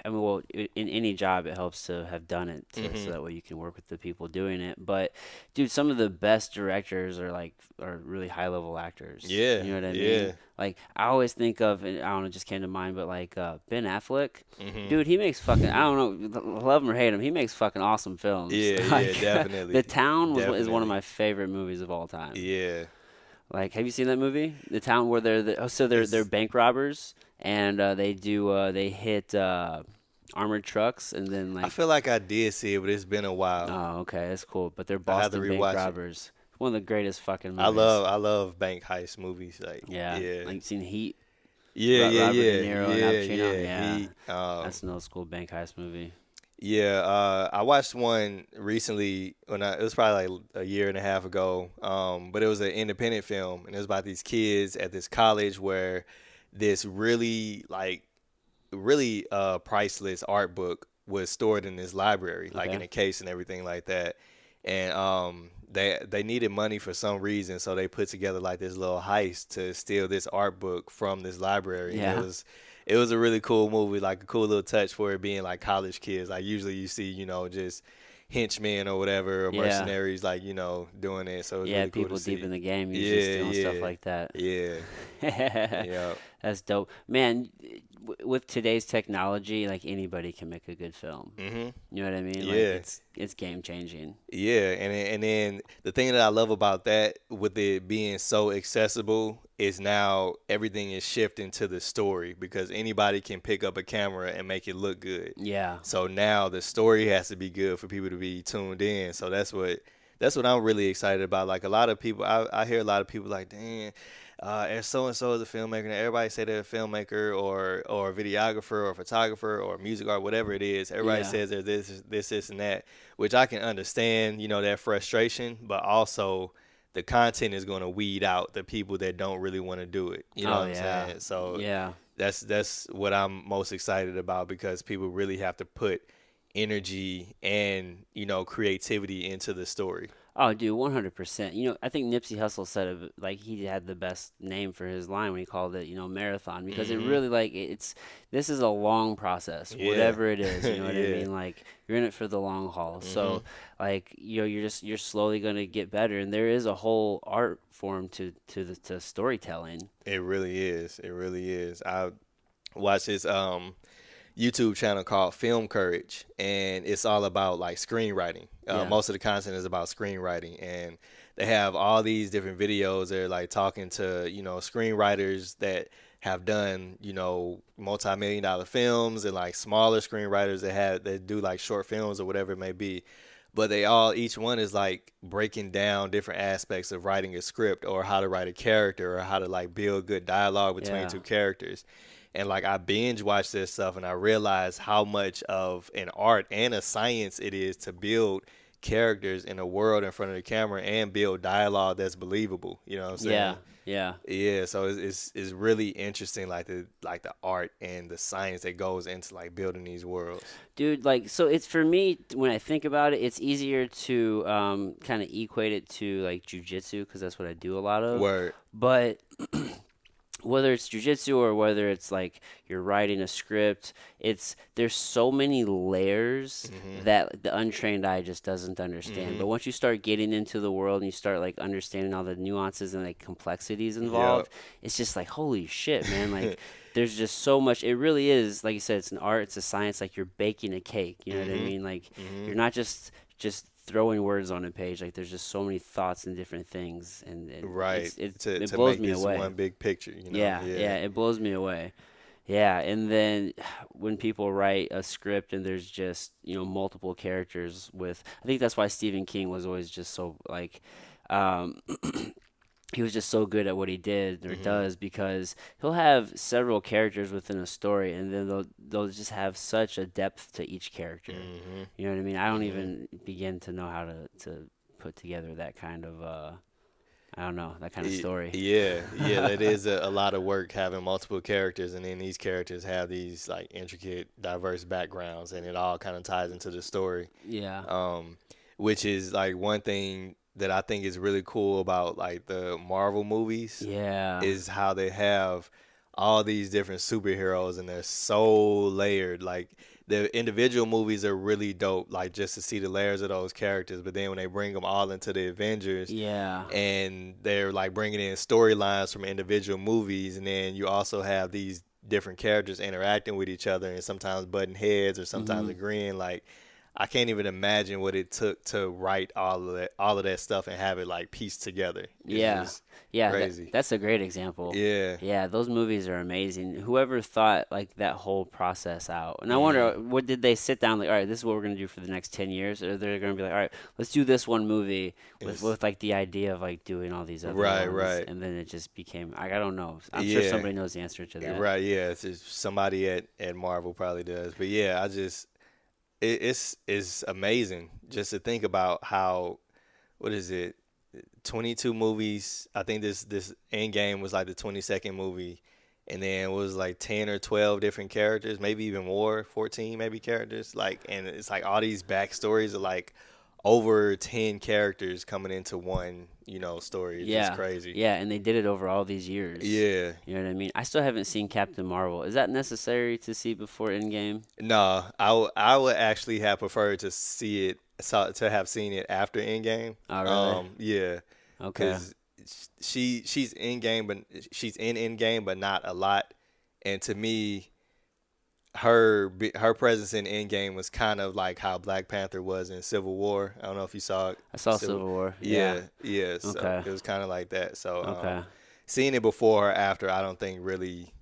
well, in any job, it helps to have done it so Mhm. that way you can work with the people doing it. But dude, some of the best directors are really high level actors. Yeah, You know what I mean? yeah. Like I always think of, and I don't know, it just came to mind, but like Ben Affleck, Mhm. dude, he makes fucking, I don't know, love him or hate him, he makes fucking awesome films. Yeah, yeah, Like definitely. The Town is one of Definitely. my favorite movies of all time. Yeah. Like, have you seen that movie? The Town, where they're It's bank robbers, and they hit armored trucks, and then I like, feel like I did see it, but it's been a while. oh, okay, that's cool. But they're I have to Boston bank rewatch it. robbers. One of the greatest fucking movies. I love bank heist movies. Like, Yeah, yeah. like seen Heat, Yeah, yeah, Robert De yeah. Niro and Al Yeah, Pacino. yeah. Yeah, He that's an old school bank heist movie. yeah, I watched one recently it was probably like a year and a half ago. But it was an independent film, and it was about these kids at this college where this really priceless art book was stored in this library, like Okay. in a case and everything like that. And they needed money for some reason, so they put together like this little heist to steal this art book from this library. And Yeah. it was a really cool movie, like a cool little touch for it being like college kids. Like usually you see, just henchmen or whatever or Yeah. mercenaries like, doing it. So it was Yeah, really cool to people deep in see. the game usually Yeah, stealing stuff yeah. like that. Yeah. Yeah. That's dope. Man, with today's technology, like anybody can make a good film. Mhm. You know what I mean? Like Yeah. it's game changing. Yeah, and then the thing that I love about that, with it being so accessible, is now everything is shifting to the story, because anybody can pick up a camera and make it look good. Yeah. So now the story has to be good for people to be tuned in. So that's what I'm really excited about. Like, a lot of people, I hear a lot of people like, "Damn, and so is a filmmaker." And everybody say they're a filmmaker, or a videographer, or photographer, or music art, whatever it is. Everybody Yeah. says they're this, and that, which I can understand, that frustration, but also the content is going to weed out the people that don't really want to do it. You know Oh what I'm yeah. saying? So Yeah. that's what I'm most excited about, because people really have to put energy and creativity into the story. Oh, dude, 100%. I think Nipsey Hussle said it, like he had the best name for his line when he called it, marathon, because it Mhm. really like it's this is a long process, Yeah. whatever it is, you know what I Yeah. mean? Like you're in it for the long haul. So, Mhm. like, you're slowly going to get better, and there is a whole art form to storytelling. It really is. It really is. I watched this YouTube channel called Film Courage, and it's all about like screenwriting. Yeah. Most of the content is about screenwriting, and they have all these different videos. They're like talking to screenwriters that have done multi-million dollar films, and like smaller screenwriters that do like short films or whatever it may be. But each one is like breaking down different aspects of writing a script, or how to write a character, or how to like build good dialogue between Yeah. two characters. And like, I binge watch this stuff, and I realize how much of an art and a science it is to build characters in a world in front of the camera, and build dialogue that's believable. You know what I'm Yeah. saying? Yeah. Yeah, so it's really interesting, like the art and the science that goes into like building these worlds. Dude, like, so it's for me, when I think about it, it's easier to kind of equate it to like jujitsu, because that's what I do a lot of. Word. But whether it's jujitsu or whether it's like you're writing a script, there's so many layers Mhm. that the untrained eye just doesn't understand. But Mhm. once you start getting into the world and you start like understanding all the nuances and like complexities Yep. involved, it's just like holy shit, man! Like there's just so much. It really is, like you said, it's an art, it's a science. Like you're baking a cake. You know what I Mhm. mean? Like you're Mhm. not just throwing words on a page. Like there's just so many thoughts and different things, and Right. To it to blows make me this away. one big picture. Yeah, Yeah. yeah, it blows me away. Yeah, and then when people write a script and there's just, multiple characters I think that's why Stephen King was always just so like um he was just so good at what he did or Mhm. does, because he'll have several characters within a story, and then they'll just have such a depth to each character. Mhm. You know what I mean? I don't Mhm. even begin to know how to put together that kind of I don't know, that kind of story. Yeah, yeah, that is a lot of work, having multiple characters, and then these characters have these like intricate, diverse backgrounds, and it all kind of ties into the story. Yeah. Um, which is like one thing that I think is really cool about like the Marvel movies, Yeah. is how they have all these different superheroes, and they're so layered. Like, the individual movies are really dope, like just to see the layers of those characters. But then when they bring them all into the Avengers, Yeah. and they're like bringing in storylines from individual movies, and then you also have these different characters interacting with each other, and sometimes butting heads, or sometimes Mhm. agreeing. Like, I can't even imagine what it took to write all of that stuff and have it like pieced together. It's Yeah. just Yeah, crazy. that's a great example. Yeah. Yeah, those movies are amazing. Whoever thought like that whole process out. And I wonder, Hmm. what did they sit down like, all right, this is what we're going to do for the next 10 years, or they're going to be like, all right, let's do this one movie with It's like the idea of like doing all these other right, ones, right. and then it just became I don't know. I'm sure Yeah. somebody knows the answer to that. Right, yeah. It's just somebody at Marvel probably does. But yeah, it's amazing just to think about how, what is it, 22 movies. I think this Endgame was like the 22nd movie, and then it was like 10 or 12 different characters, maybe even more, 14 maybe characters. Like, and it's like all these backstories of like over 10 characters coming into one, story. It's just Yeah. crazy. Yeah, and they did it over all these years. Yeah. You know what I mean? I still haven't seen Captain Marvel. Is that necessary to see before Endgame? No, I would actually have preferred to have seen it after Endgame. Oh, really? Yeah, Okay. because she's in game, but she's in Endgame, but not a lot. And to me, her presence in Endgame was kind of like how Black Panther was in Civil War. I don't know if you saw it. I saw Civil War. Yeah. Yeah. So Okay. it was kind of like that. So Okay. seeing it before or after, I don't think really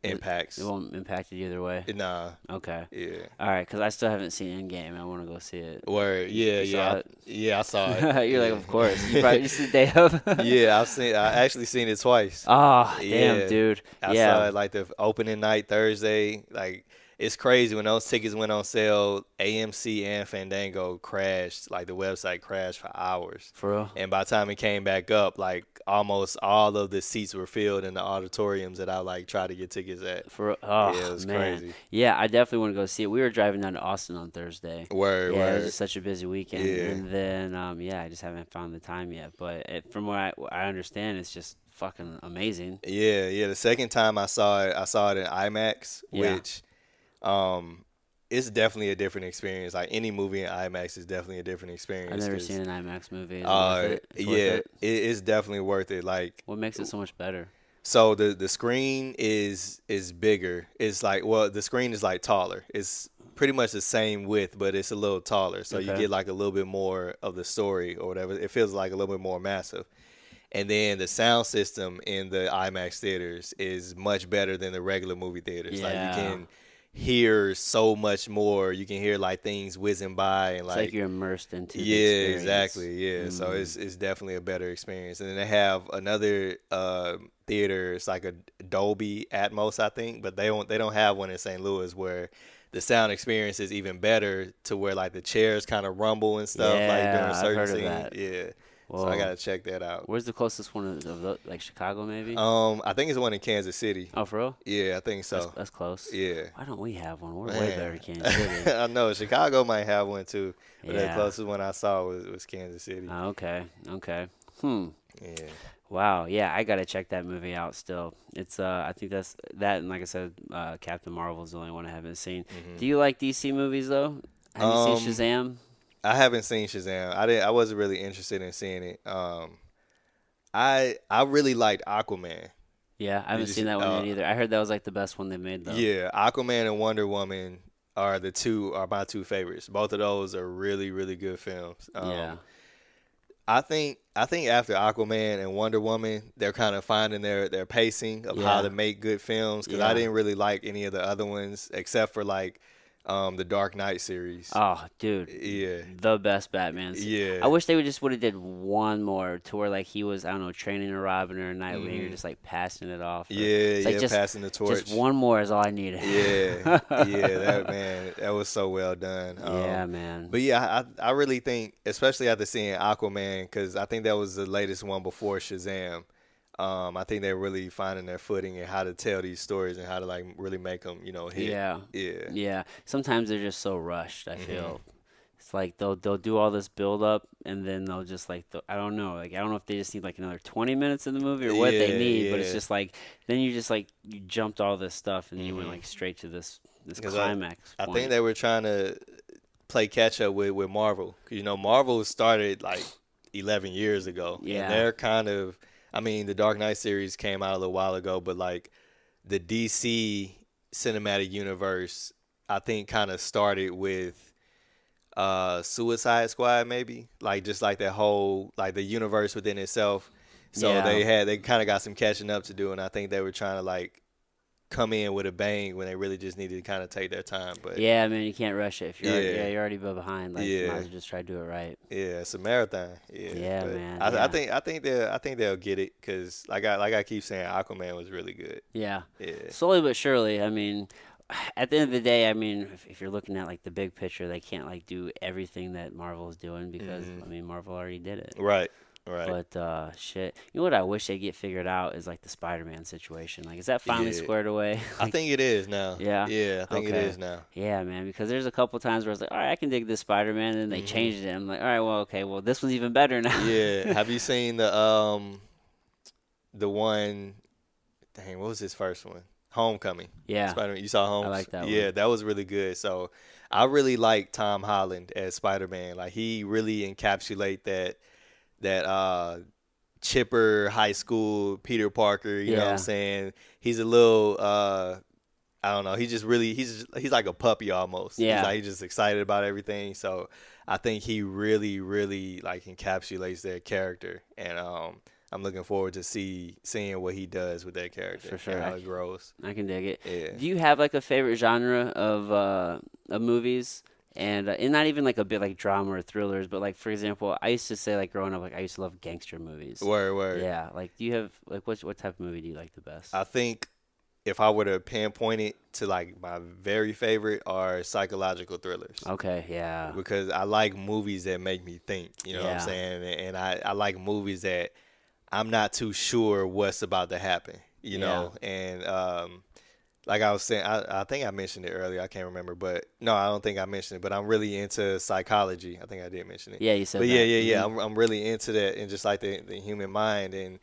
It impacts. won't impact it either way. Nah, Okay. yeah. All right, because I still haven't seen Endgame. I want to go see it. Word, yeah, You saw it? yeah. I saw it. You're like, of course. You Yeah, probably just the day of. yeah. I actually seen it twice. Oh, damn, Yeah, dude. I saw Yeah. it like the opening night Thursday. Like it's crazy when those tickets went on sale. AMC and Fandango crashed. Like the website crashed for hours. For real. And by the time it came back up, like almost all of the seats were filled in the auditoriums that I like tried to get tickets at. Yeah, it Oh was man, crazy. yeah, I definitely want to go see it. We were driving down to Austin on Thursday. Word, Yeah, it was word. just such a busy weekend, Yeah. and then yeah, I just haven't found the time yet. But from what I understand, it's just fucking amazing. Yeah, yeah. The second time I saw it in IMAX, Yeah, which um it's definitely a different experience. Like any movie in IMAX is definitely a different I've experience never because seen an IMAX movie. Is it worth it? It's worth yeah, it. it's definitely worth it. Like What makes it so much better? so the screen is bigger. It's like well, the screen is like taller. It's pretty much the same width, but it's a little taller. So you Okay. get like a little bit more of the story or whatever. It feels like a little bit more massive. And then the sound system in the IMAX theaters is much better than the regular movie theaters. Like you Yeah, can hear so much more. You can hear like things whizzing by and it's like like you're immersed into the yeah, experience. exactly. Yeah. So Mm. it's definitely a better experience. And then they have another theater, it's like a Dolby Atmos, I think, but they don't have one in St. Louis where the sound experience is even better to where like the chairs kind of rumble and stuff like during Yeah, I've certain heard of scenes. that. Yeah. So I Whoa, gotta check that out. where's the closest one like Chicago maybe? I think it's one in Kansas City. Oh, for real? Yeah, I think That's so. that's close. Yeah. Why don't we have one? We're way better Man. than Kansas City. I know Chicago might have one too, but the Yeah. closest one I saw was Kansas City. Okay. Okay. Hmm. Yeah. Wow. Yeah, I gotta check that movie out still. It's I think that's that, and like I said, Captain Marvel's the only one I haven't seen. hmm Do you like DC movies though? Have you seen Um, Shazam? I haven't seen Shazam. I wasn't really interested in seeing it. I really liked Aquaman. Yeah, I Did haven't you seen see, that one yet either. I heard that was like the best one they made though. yeah, Aquaman and Wonder Woman are my two favorites. Both of those are really really good films. Yeah. I think after Aquaman and Wonder Woman, they're kind of finding their pacing of how to Yeah. make good films because I Yeah. didn't really like any of the other ones except for like the Dark Knight series. Oh, dude, Yeah, the best Batman. I yeah, wish they would have did one more to where like he was, I don't know, training a Robin or a Nightwing, or hmm just like passing it off. yeah, It's like yeah. Passing the just torch. one more is all I needed. Yeah, yeah. That man, that was so well done. Yeah, man. But yeah, I really think, especially after seeing Aquaman, because I think that was the latest one before Shazam. I think they're really finding their footing and how to tell these stories and how to like really make them, hit. Yeah, Yeah. yeah. Sometimes they're just so rushed. I hmm feel it's like they'll do all this build up and then they'll just like I don't know, like I don't know if they just need like another 20 minutes in the movie or what they Yeah, need, but it's yeah. just like then you just like you jumped all this stuff and then you went hmm like straight to this Because climax I think point. they were trying to play catch up with Marvel. 'Cause, Marvel started like 11 years ago, and Yeah. they're kind of. I mean, the Dark Knight series came out a little while ago, but like the DC cinematic universe, I think kind of started with Suicide Squad, maybe like just like that whole like the universe within itself. So Yeah. they kind of got some catching up to do, and I think they were trying to like come in with a bang when they really just needed to kind of take their time. But Yeah, man, you can't rush it. If yeah, you're already behind, like you might yeah. as well just try to do it right. Yeah, it's a marathon. Yeah, Yeah, but man. I Yeah. think I think they'll get it because like I keep saying, Aquaman was really good. Yeah. Yeah. Slowly but surely, I mean, at the end of the day, I mean, if you're looking at like the big picture, they can't like do everything that Marvel is doing because hmm I mean, Marvel already did it. Right. Right. But shit, you know what I wish they get figured out is like the Spider-Man situation. Like, is that finally Yeah. squared away? I think it is now. Yeah. Yeah, I think it Okay. is now. Yeah, man. Because there's a couple times where I was like, all right, I can dig this Spider-Man, and then they hmm changed it. I'm like, all right, well, okay, well, this one's even better now. Yeah. Have you seen the one? Dang, what was his first one? Homecoming. Yeah, Spider-Man. You saw I Holmes? like that Yeah, one. that was really good. So I really like Tom Holland as Spider-Man. Like he really encapsulate that chipper high school Peter Parker, you know what I'm Yeah, saying? He's a little I don't know. He just really he's like a puppy almost. Yeah, He's just excited about everything. So I think he really really like encapsulates their character, and I'm looking forward to seeing what he does with that for character and sure. how it grows. I can dig it. Yeah. Do you have like a favorite genre of movies? And not even like a bit like drama or thrillers, but like for example, I used to say like growing up, like I used to love gangster movies. Word, word. Yeah, like do you have like what type of movie do you like the best? I think if I were to pinpoint it to like my very favorite are psychological thrillers. Okay, yeah, Because I like movies that make me think, you know what I'm yeah, saying? And I like movies that I'm not too sure what's about to happen, you yeah, know? And like I was saying, I think I mentioned it earlier. I can't remember, but no, I don't think I mentioned it. But I'm really into psychology. I think I did mention it. yeah. You said But yeah, that. yeah, yeah. I'm really into that and just like the human mind and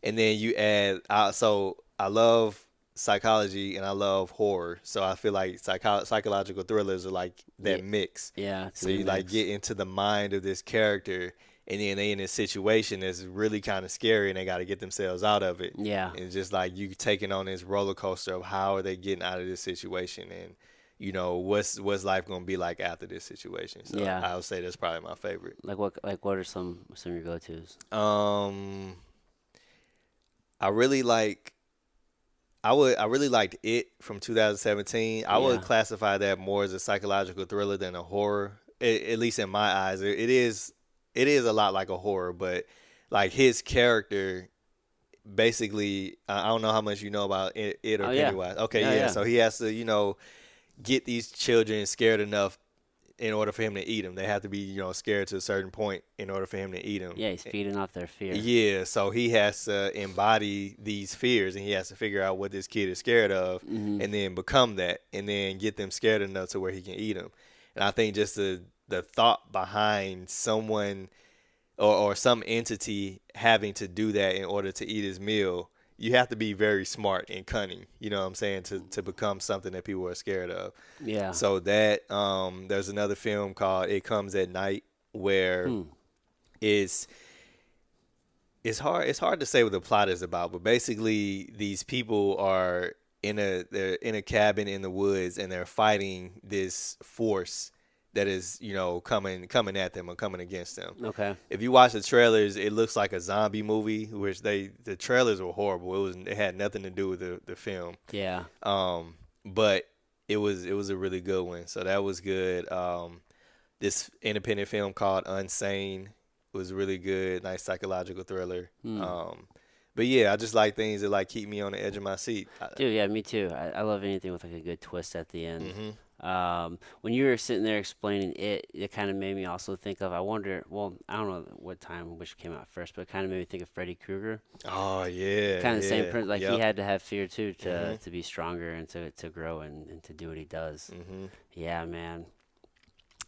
then you add so I love psychology and I love horror. So I feel like psychological thrillers are like Yeah, that mix. yeah. It's a So good you like mix. get into the mind of this character, and then they in this situation that's really kind of scary, and they got to get themselves out of it. Yeah, And it's just like you taking on this roller coaster of how are they getting out of this situation, and you know what's life gonna be like after this situation. So yeah. I would say that's probably my favorite. Like what are some of your go-tos? Um, I really like. I really liked It from 2017. I would Yeah, classify that more as a psychological thriller than a horror. At least in my eyes, it is a lot like a horror, but like his character basically I don't know how much you know about it or oh yeah, Pennywise. Okay, yeah, yeah. yeah, So he has to, get these children scared enough in order for him to eat them. They have to be, scared to a certain point in order for him to eat them. yeah. He's feeding off their fear. Yeah, so he has to embody these fears and he has to figure out what this kid is scared of Hmm. and then become that and then get them scared enough to where he can eat them. And I think just the thought behind someone or some entity having to do that in order to eat his meal, you have to be very smart and cunning, you know what I'm saying, to become something that people are scared of. Yeah. So that there's another film called It Comes at Night where Hmm. it's it's hard to say what the plot is about, but basically these people are they're in a cabin in the woods and they're fighting this force that is, coming at them or coming against them. Okay. If you watch the trailers, it looks like a zombie movie, which the trailers were horrible. It had nothing to do with the film. Yeah. But it was a really good one. So that was good. This independent film called Unsane was really good, nice psychological thriller. Hmm. But yeah, I just like things that like keep me on the edge of my seat. Dude, yeah, me too. I love anything with like a good twist at the end. Hmm. When you were sitting there explaining it kind of made me also think of, I wonder, well, I don't know what time which came out first, but it kind of made me think of Freddy Krueger. Oh yeah, Kind of same yeah, like he yep. had to have fear too Hmm. to be stronger and to grow and to do what he does. Hmm. Yeah, man.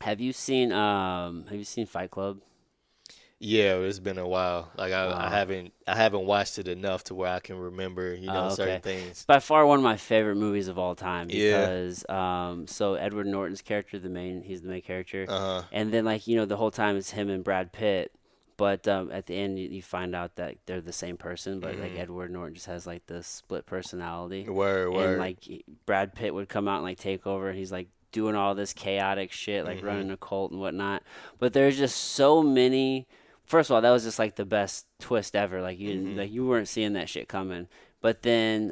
Have you seen Fight Club? Yeah, it's been a while. Like I Wow. haven't watched it enough to where I can remember, Oh, certain okay. It's things. by far one of my favorite movies of all time Yeah. because so Edward Norton's character, he's the main character, Uh-huh. and then like the whole time it's him and Brad Pitt, but at the end you find out that they're the same person, but like Hmm. Edward Norton just has like this split personality, Word, and word. like Brad Pitt would come out and like take over, and he's like doing all this chaotic shit, like Hmm. running a cult and whatnot. But there's just so many. First of all, that was just like the best twist ever. Hmm. Like you weren't seeing that shit coming. But then,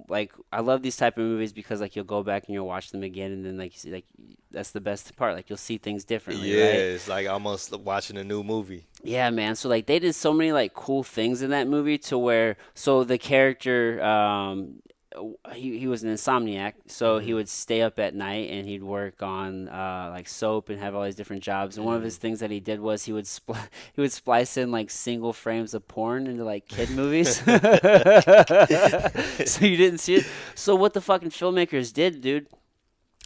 like I love these type of movies because like you'll go back and you'll watch them again, and then like you see, like that's the best part. Like you'll see things differently, Yeah, right? it's like almost watching a new movie. Yeah, man. So like they did so many like cool things in that movie to where so the character he was an insomniac, so he Hmm. would stay up at night and he'd work on like soap and have all these different jobs. And one of his Hmm. things that he did was he would splice in like single frames of porn into like kid movies. So you didn't see it. So what the fucking filmmakers did, dude,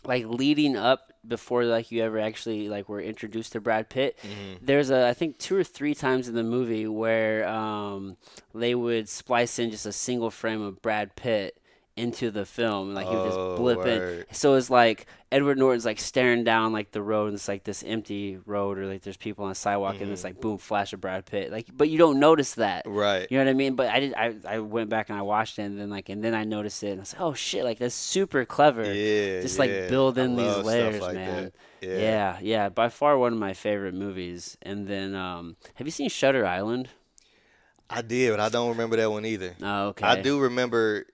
like leading up before like you ever actually like were introduced to Brad Pitt, Hmm. there's I think two or three times in the movie where they would splice in just a single frame of Brad Pitt into the film. Like he would just Oh, blip in. word. So it's like Edward Norton's like staring down like the road, and it's like this empty road, or like there's people on a sidewalk, and it's Hmm. like boom, flash of Brad Pitt. Like, but you don't notice that. Right. You know what I mean? But I went back and I watched it, and then I noticed it, and I was like, oh shit, like that's super clever. Yeah, Just like yeah. I building these love stuff layers, like that. man. Yeah. Yeah, yeah. By far one of my favorite movies. And then, have you seen Shutter Island? I did, but I don't remember that one either. Oh, I okay. do remember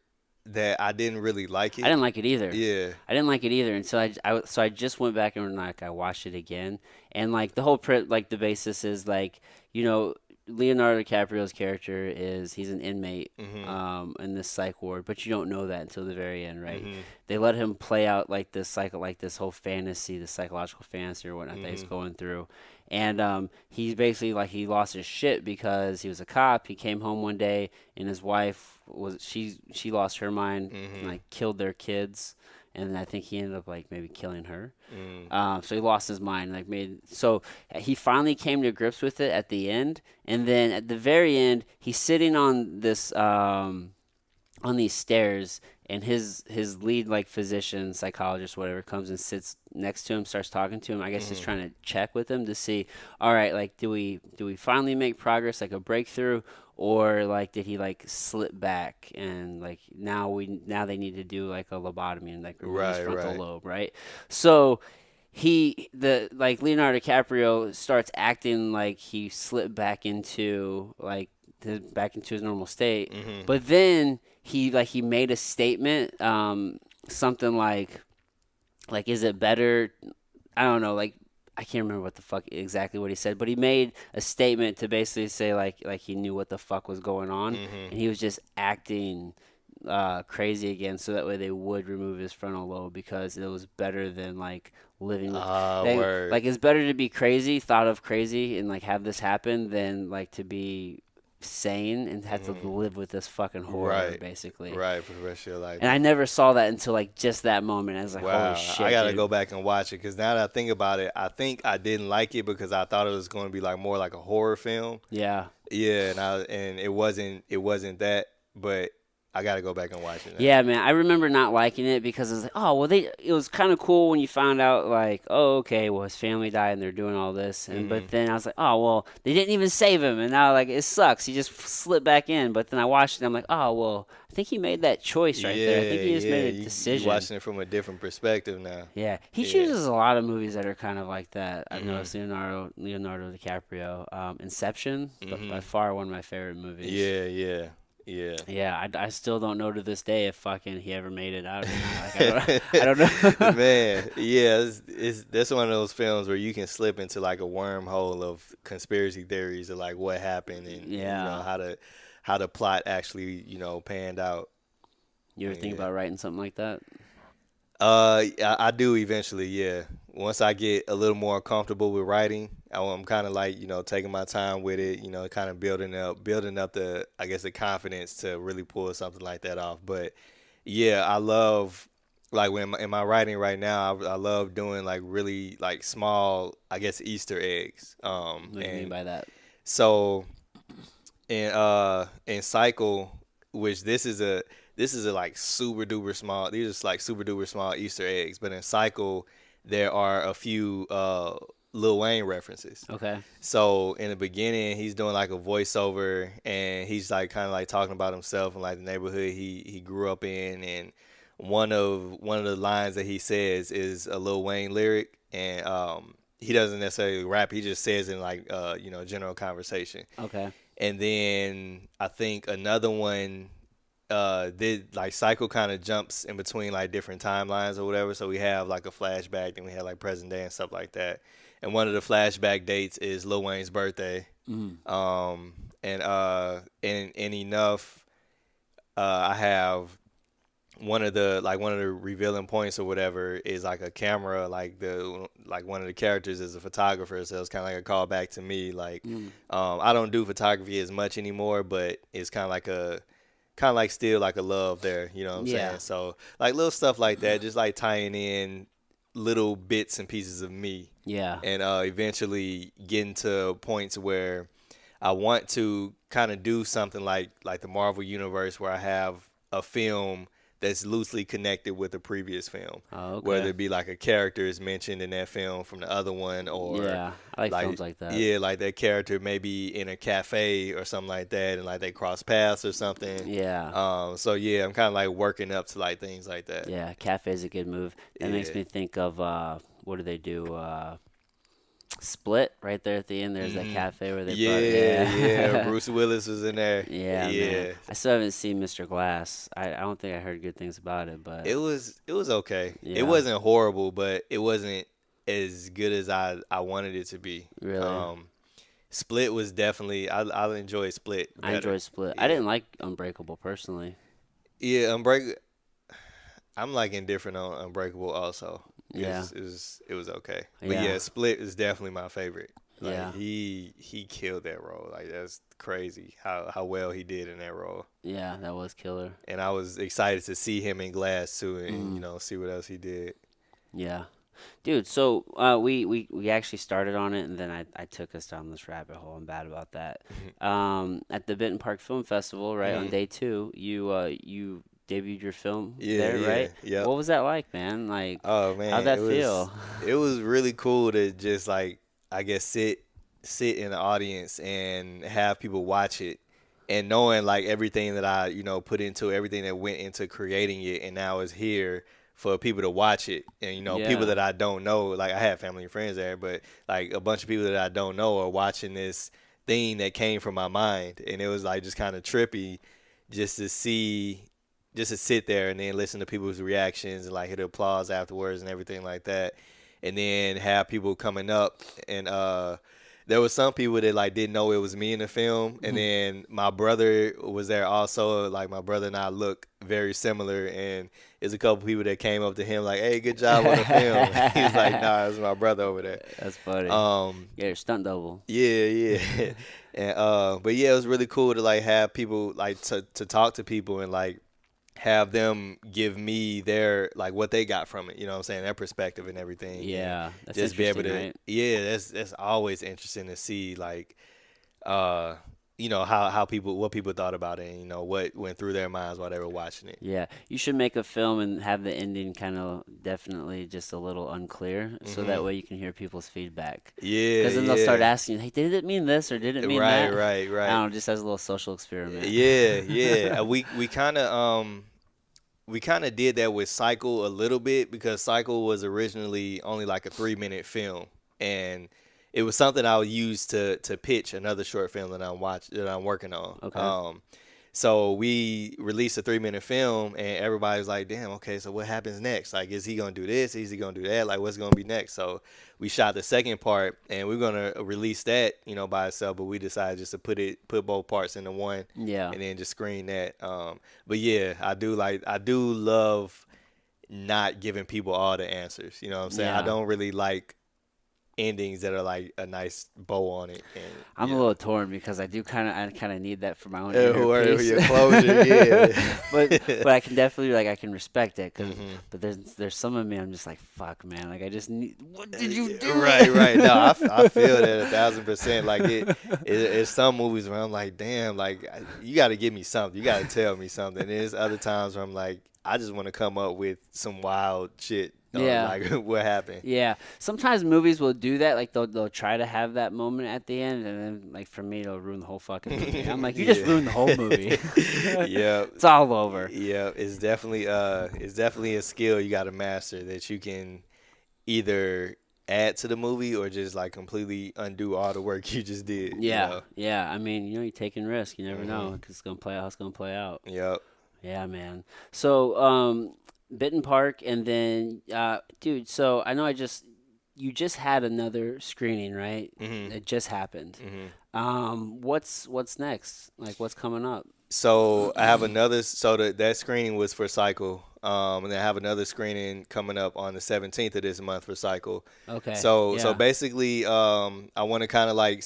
that I didn't really like I it. didn't like it either. Yeah. I didn't like it either, and so I just went back and like I watched it again, and like the whole like the basis is like you know Leonardo DiCaprio's character is he's an inmate Mhm. in this psych ward, but you don't know that until the very end, right? Mhm. They let him play out like this cycle, like this whole fantasy, the psychological fantasy or whatnot that he's Mhm. going through, and he's basically like he lost his shit because he was a cop. He came home one day and his wife was she lost her mind and Mhm. like killed their kids, and I think he ended up like maybe killing her. Mhm. So he lost his mind, like made so he finally came to grips with it at the end, and then at the very end, he's sitting on this on these stairs, and his lead like physician, psychologist, whatever, comes and sits next to him, starts talking to him. I guess he's Mhm. trying to check with him to see, all right, like do we finally make progress, like a breakthrough, or like did he like slip back and like now they need to do like a lobotomy and like remove his Right, frontal right. lobe, right? So the like Leonardo DiCaprio starts acting like he slipped back into like back into his normal state, Mhm. but then he made a statement, something like is it better? I don't know, like I can't remember what the fuck exactly what he said, but he made a statement to basically say like he knew what the fuck was going on, Mhm. and he was just acting crazy again, so that way they would remove his frontal lobe because it was better than like living with Ah, they word. like it's better to be crazy, thought of crazy, and like have this happen than like to be sane and have to Mhm. live with this fucking horror Right. basically. Right, for the rest of your life. And I never saw that until like just that moment. I was like, holy Wow, I shit, gotta dude. go back and watch it because now that I think about it, I think I didn't like it because I thought it was going to be like more like a horror film. Yeah. Yeah, and it wasn't that, but I gotta go back and watch it now. Yeah, man. I remember not liking it because it was like, oh, well, it was kind of cool when you found out, like, oh, okay, well, his family died and they're doing all this. But Mhm. then I was like, oh, well, they didn't even save him. And now, like, it sucks. He just slipped back in. But then I watched it and I'm like, oh, well, I think he made that choice right there. I think Yeah, he just yeah. made a You decision. watching it from a different perspective now. Yeah. He Yeah. chooses a lot of movies that are kind of like that. I've Mhm. noticed Leonardo DiCaprio. Inception, but by Mhm. far one of my favorite movies. Yeah, yeah, yeah. Yeah, I still don't know to this day if fucking he ever made it out or not. Like I don't know. Man, yeah, it's that's one of those films where you can slip into like a wormhole of conspiracy theories of like what happened and Yeah. how the plot actually panned out. You ever think Yeah. about writing something like that? I do eventually, yeah. Once I get a little more comfortable with writing, I'm kind of like, taking my time with it, kind of building up the, I guess, the confidence to really pull something like that off. But yeah, I love, like when in my writing right now, I love doing like really like small, I guess, Easter eggs. What do you mean And by that? so in Cycle, which this is a like super duper small. These are just like super duper small Easter eggs. But in Cycle, there are a few Lil Wayne references. Okay. So in the beginning, he's doing like a voiceover, and he's like kind of like talking about himself and like the neighborhood he grew up in, and one of the lines that he says is a Lil Wayne lyric, and he doesn't necessarily rap. He just says in like general conversation. Okay. And then I think another one did like Cycle kind of jumps in between like different timelines or whatever. So we have like a flashback, then we have like present day and stuff like that. And one of the flashback dates is Lil Wayne's birthday. Mm. Um, and enough, I have one of the revealing points or whatever is like a camera, like one of the characters is a photographer, so it's kind of like a callback to me. Like, Mm. I don't do photography as much anymore, but it's kind of like still like a love there, you know what I'm Yeah. saying? So like little stuff like that, just like tying in little bits and pieces of me, Yeah. and eventually getting to points where I want to kind of do something like the Marvel universe where I have a film that's loosely connected with the previous film, Oh, whether okay. it be like a character is mentioned in that film from the other one, or Yeah, I like films like like that. yeah, like that character may be in a cafe or something like that, and like they cross paths or something. Yeah, So yeah, I'm kind of like working up to like things like that. yeah. Cafe's a good move. That makes Yeah. me think of what do they do? Split right there at the end. There's that Hmm. cafe where they brought. Yeah, yeah. Yeah, Bruce Willis was in there. yeah, man. Yeah. I still haven't seen Mr. Glass. I don't think I heard good things about it, but It was okay. It yeah, wasn't horrible, but it wasn't as good as I wanted it to be. really. Um, Split was definitely I enjoy Split I better. enjoyed Split. I Yeah. didn't like Unbreakable personally. Yeah, I'm like indifferent on Unbreakable also Yeah, because it was okay. But yeah, yeah, Split is definitely my favorite. Like yeah, he killed that role. Like that's crazy how well he did in that role. yeah. That was killer. And I was excited to see him in Glass too, and Mm, see what else he did. yeah. Dude, so we actually started on it, and then I took us down this rabbit hole. I'm bad about that. At the Benton Park Film Festival, right on Hmm. day two, you debuted your film Yeah, there, yeah, right? yep. What was that like, man? Like, Oh how'd man, that feel? it was really cool to just like I guess sit in the audience and have people watch it, and knowing like everything that I put into everything that went into creating it, and now it's here for people to watch it, and people Yeah, that I don't know, like I have family and friends there, but like a bunch of people that I don't know are watching this thing that came from my mind, and it was like just kind of trippy just to see just to sit there and then listen to people's reactions and like hear the applause afterwards and everything like that, and then have people coming up, and there was some people that like didn't know it was me in the film, and then my brother was there also. Like my brother and I look very similar, and there's a couple people that came up to him like, "Hey, good job on the film." He's like, "Nah, it's my brother over there." that's funny. Um, Yeah, your stunt double. yeah, yeah. And but yeah, it was really cool to like have people like to talk to people and like have them give me their like what they got from it, you know what I'm saying, their perspective and everything, and Yeah, that's just be able interesting, to right? yeah, that's always interesting to see like uh how people what people thought about it, and what went through their minds while they were watching it. Yeah, you should make a film and have the ending kind of definitely just a little unclear, so that Hmm. way you can hear people's feedback. Yeah, Because then they'll start yeah. asking, "Hey, did it mean this or did it mean Right, that?" right, I right. don't know, just as a little social experiment. Yeah, yeah. We kind of did that with Cycle a little bit because Cycle was originally only like a 3-minute film, and it was something I would use to pitch another short film that I'm working on. Okay. So we released a 3-minute film, and everybody's like, "Damn, okay, so what happens next? Like, is he gonna do this? Is he gonna do that? Like, what's gonna be next?" So we shot the second part, and we're gonna release that, by itself. But we decided just to put both parts into one, Yeah. and then just screen that. But yeah, I do love not giving people all the answers. You know what I'm saying? I Yeah. don't really like endings that are like a nice bow on it, and I'm a little torn because I kind of need that for my own inner who are peace. your closure? But Yeah. I can definitely like I can respect it, cause Hmm. but there's some of me I'm just like fuck man, like I just need, what did you do? Right, right. No, I feel that 1,000%. Like it's some movies where I'm like, damn, like you got to give me something. You got to tell me something. And there's other times where I'm like, I just want to come up with some wild shit. Yeah. Like what happened? Yeah, sometimes movies will do that. Like they'll try to have that moment at the end, and then like for me, it'll ruin the whole fucking movie. I'm like, you just Yeah. ruined the whole movie. Yeah. It's all over. Yeah. It's definitely a skill you got to master that you can either add to the movie or just like completely undo all the work you just did. Yeah, yeah. I mean, you're taking risks. You never know Hmm. 'cause it's gonna play out. How it's gonna play out. Yep. Yeah, man. So, Bitten Park, and then, dude. So I know you just had another screening, right? Hmm. It just happened. Hmm. What's next? Like, what's coming up? So I have another. So that screening was for Cycle, and then I have another screening coming up on the 17th of this month for Cycle. Okay. So Yeah. basically, I want to kind of like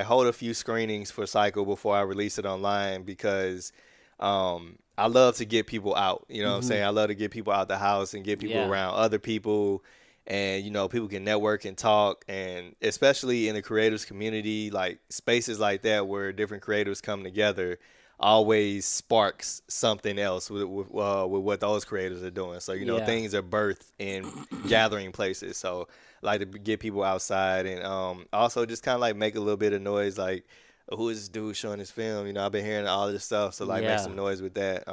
hold a few screenings for Cycle before I release it online because I love to get people out. You know what I'm Hmm. saying? I love to get people out the house and get people Yeah. around other people. And people can network and talk, and especially in the creators community, like spaces like that where different creators come together. always sparks something else with what those creators are doing. So Yeah. things are birthed in gathering places. So I like to get people outside and also just kind of like make a little bit of noise. Like, who is this dude showing his film? I've been hearing all this stuff, so like make Yeah. some noise with that.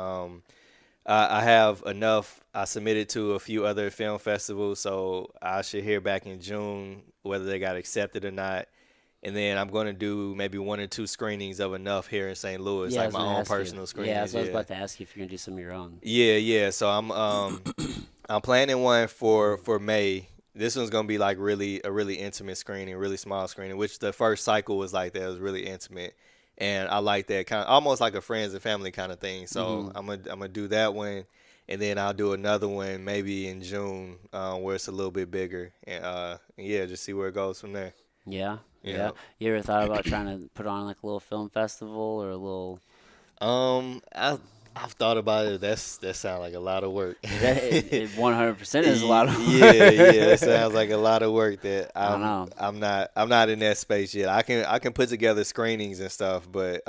I have enough. I submitted to a few other film festivals, so I should hear back in June whether they got accepted or not. And then I'm going to do maybe one or two screenings of enough here in St. Louis, Yeah, I like was my gonna own ask you. personal Yeah, screenings. so I was Yeah, about to ask you if you're gonna do some of your own. yeah. So I'm planning one for May. This one's gonna be like really a really intimate screening, really small screening. Which the first cycle was like that. It was really intimate, and I like that kind of almost like a friends and family kind of thing. So Hmm. I'm gonna do that one, and then I'll do another one maybe in June, where it's a little bit bigger, and yeah, just see where it goes from there. Yeah, yeah. Yeah. You ever thought about trying to put on like a little film festival or a little? I've thought about it. That sounds like a lot of work. That it 100% is a lot of Yeah, yeah, work. it sounds like a lot of work that I don't know. I'm not in that space yet. I can put together screenings and stuff, but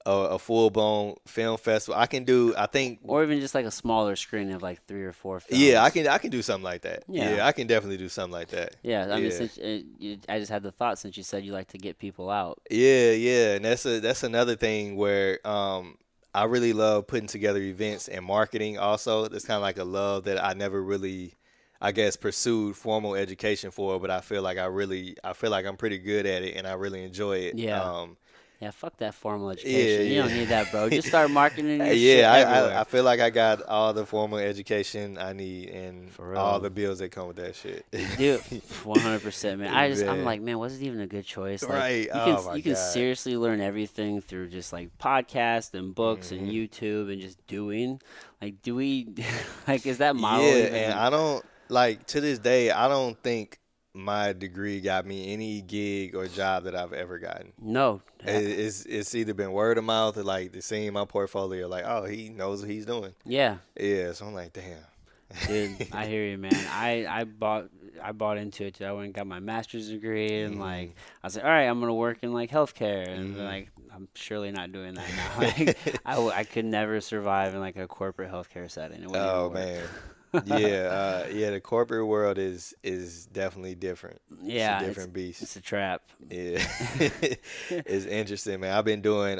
a full blown film festival I can do. I think Or even just like a smaller screening of like three or four yeah, I films. can I can do something like that. Yeah. Yeah, I can definitely do something like that. Yeah, I mean, Yeah. since I just had the thought since you said you like to get people out. Yeah, yeah, and that's another thing where I really love putting together events and marketing also. It's kind of like a love that I never really I guess pursued formal education for, but I feel like I'm pretty good at it and I really enjoy it. Yeah. Yeah, fuck that formal Yeah, education. You don't need that, bro. yeah. Just start marketing your shit Yeah, I everywhere. feel like I got all the formal education I need and For all real. the bills that come with that shit. Dude, 100%, man. I'm Man. like, man, was it even a good choice? Like, Right. you can Oh my you can God. seriously learn everything through just like podcasts and books and Hmm. YouTube and just doing. Like, do we like is that model Yeah, and even? I don't like to this day, I don't think my degree got me any gig or job that I've ever gotten. No. It's either been word of mouth or like they seeing my portfolio, like, oh, he knows what he's doing. Yeah. Yeah, so I'm like, damn. Dude, I hear you, man. I bought into it too. I went and got my master's degree, and Hmm. like I was like, all right, I'm gonna work in like healthcare, and Hmm. like I'm surely not doing that now. Like I could never survive in like a corporate healthcare setting. It wouldn't even Oh work. man. Yeah, yeah, the corporate world is definitely different. It's a Yeah, it's different beast. it's a trap. Yeah. It's interesting, man. I've been doing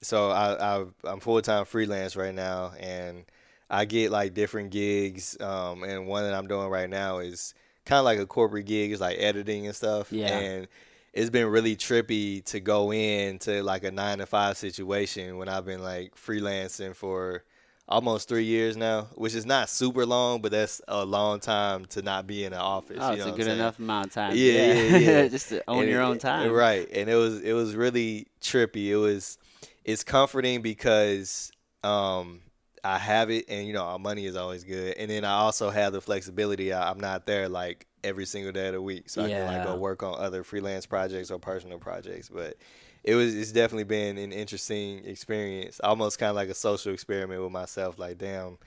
so I'm full-time freelance right now and I get like different gigs and one that I'm doing right now is kind of like a corporate gig, it's like editing and stuff Yeah, and it's been really trippy to go into like a 9 to 5 situation when I've been like freelancing for almost 3 years now, which is not super long, but that's a long time to not be in an office. oh, You it's know a what I'm good saying? enough amount of time. Yeah, yeah, Yeah, yeah. just to own And your own time. right, and it was really trippy. It's comforting because um I have it, and our money is always good, and then I also have the flexibility. I'm not there like every single day of the week, so I can like go Yeah, work on other freelance projects or personal projects. But it's definitely been an interesting experience, almost kind of like a social experiment with myself. Like, damn,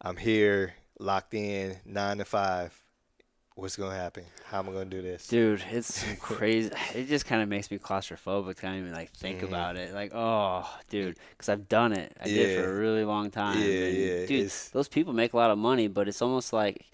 I'm here locked in 9 to 5. What's gonna happen? How am I gonna do this? dude, it's some crazy. It just kind of makes me claustrophobic. Can't even like think Hmm. about it. Like, oh, dude, because I've done it. I did it Yeah, for a really long yeah, time, and yeah. dude, those people make a lot of money, but it's almost like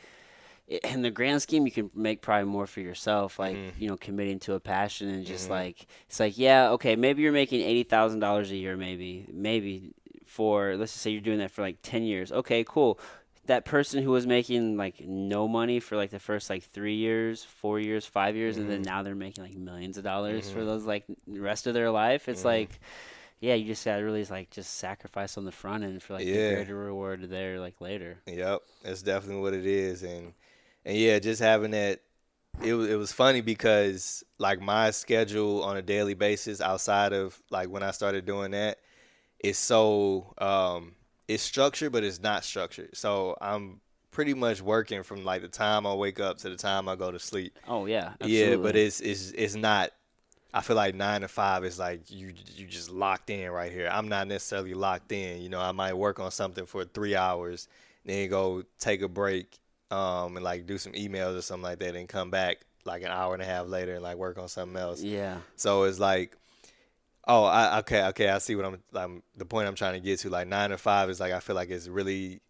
in the grand scheme, you can make probably more for yourself, like, Hmm. committing to a passion and just Hmm. like, it's like, yeah, okay, maybe you're making $80,000 a year, maybe for, let's just say you're doing that for like 10 years. Okay, cool. That person who was making like no money for like the first like 3 years, 4 years, 5 years, and then Hmm. now they're making like millions of dollars for Hmm. those like rest of their life. It's Hmm. like, yeah, you just gotta really like just sacrifice on the front end for like the Yeah. greater reward there like later. Yep. That's definitely what it is, and yeah, just having that. It was funny because like my schedule on a daily basis outside of like when I started doing that is so it's structured, but it's not structured. So I'm pretty much working from like the time I wake up to the time I go to sleep. Oh yeah, Yeah, but absolutely. it's not. I feel like 9 to 5 is like you just locked in right here. I'm not necessarily locked in. I might work on something for 3 hours, then go take a break, and like do some emails or something like that, and come back like an hour and a half later and like work on something else. Yeah. So it's like Oh, okay. I see what the point I'm trying to get to. Like 9 to 5 is like I feel like it's really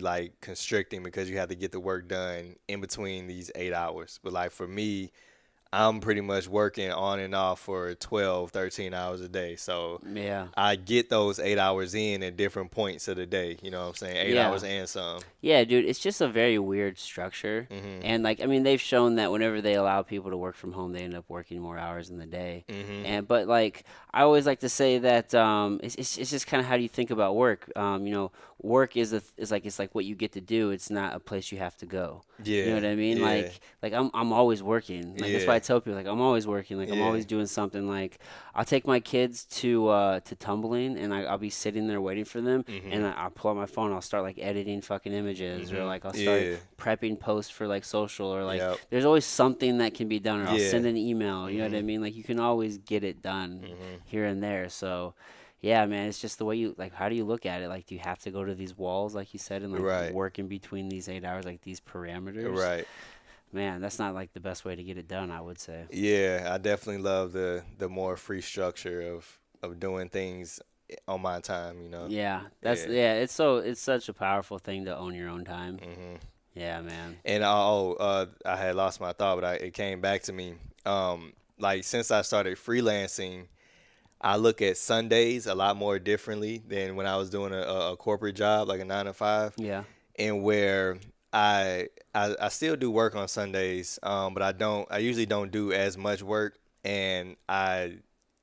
like constricting because you have to get the work done in between these 8 hours. But like for me, I'm pretty much working on and off for 12, 13 hours a day. So Yeah. I get those 8 hours in at different points of the day. You know what I'm saying? Eight Yeah. hours and some. Yeah, dude, it's just a very weird structure. Mhm. And like I mean, they've shown that whenever they allow people to work from home, they end up working more hours in the day. Mhm. And but like I always like to say that it's just kind of how do you think about work? Work is like it's like what you get to do. It's not a place you have to go. You know Yeah. what I mean? Yeah. Like I'm always working. Like that's why Yeah. I tell people like I'm always working. Like I'm Yeah. always doing something. Like I'll take my kids to tumbling, and I'll be sitting there waiting for them, and Mhm. I'll pull out my phone. I'll start like editing fucking images, or Mhm. like I'll start Yeah. prepping posts for like social, or like Yep. there's always something that can be done, or I'll Yeah. send an email. You know what I Mhm. mean? Like you can always get it done Mhm. here and there. So. Yeah, man, it's just the way you like. How do you look at it? Like, do you have to go to these walls, like you said, and like Right. work in between these 8 hours, like these parameters? Right. Man, that's not like the best way to get it done, I would say. Yeah, I definitely love the more free structure of doing things on my time, you know. Yeah, Yeah. it's such a powerful thing to own your own time. Hmm. Yeah, man. And I had lost my thought, but it came back to me. Like since I started freelancing, I look at Sundays a lot more differently than when I was doing a corporate job, like a 9 to 5, Yeah. and where I still do work on Sundays, but I usually don't do as much work, and I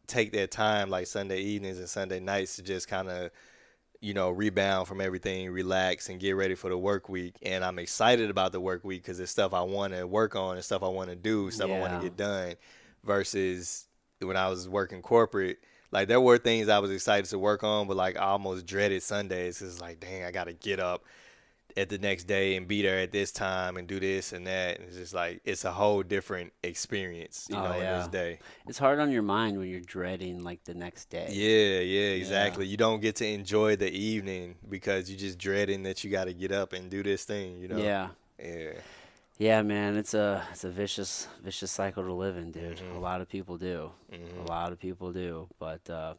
take that time like Sunday evenings and Sunday nights to just kind of rebound from everything, relax, and get ready for the work week. And I'm excited about the work week because it's stuff I want to work on and stuff I want to do, stuff I want to Yeah. get done. Versus when I was working corporate, like there were things I was excited to work on, but like I almost dreaded Sundays. It's like, dang, I got to get up at the next day and be there at this time and do this and that. And it's just like it's a whole different experience, Oh in this yeah. day. It's hard on your mind when you're dreading like the next day. Yeah, yeah, Yeah. exactly. You don't get to enjoy the evening because you just dreading that you got to get up and do this thing. Yeah. Yeah. Yeah, man, it's a vicious cycle to live in, dude. A Mhm. lot of people do. A Mhm. lot of people do. But I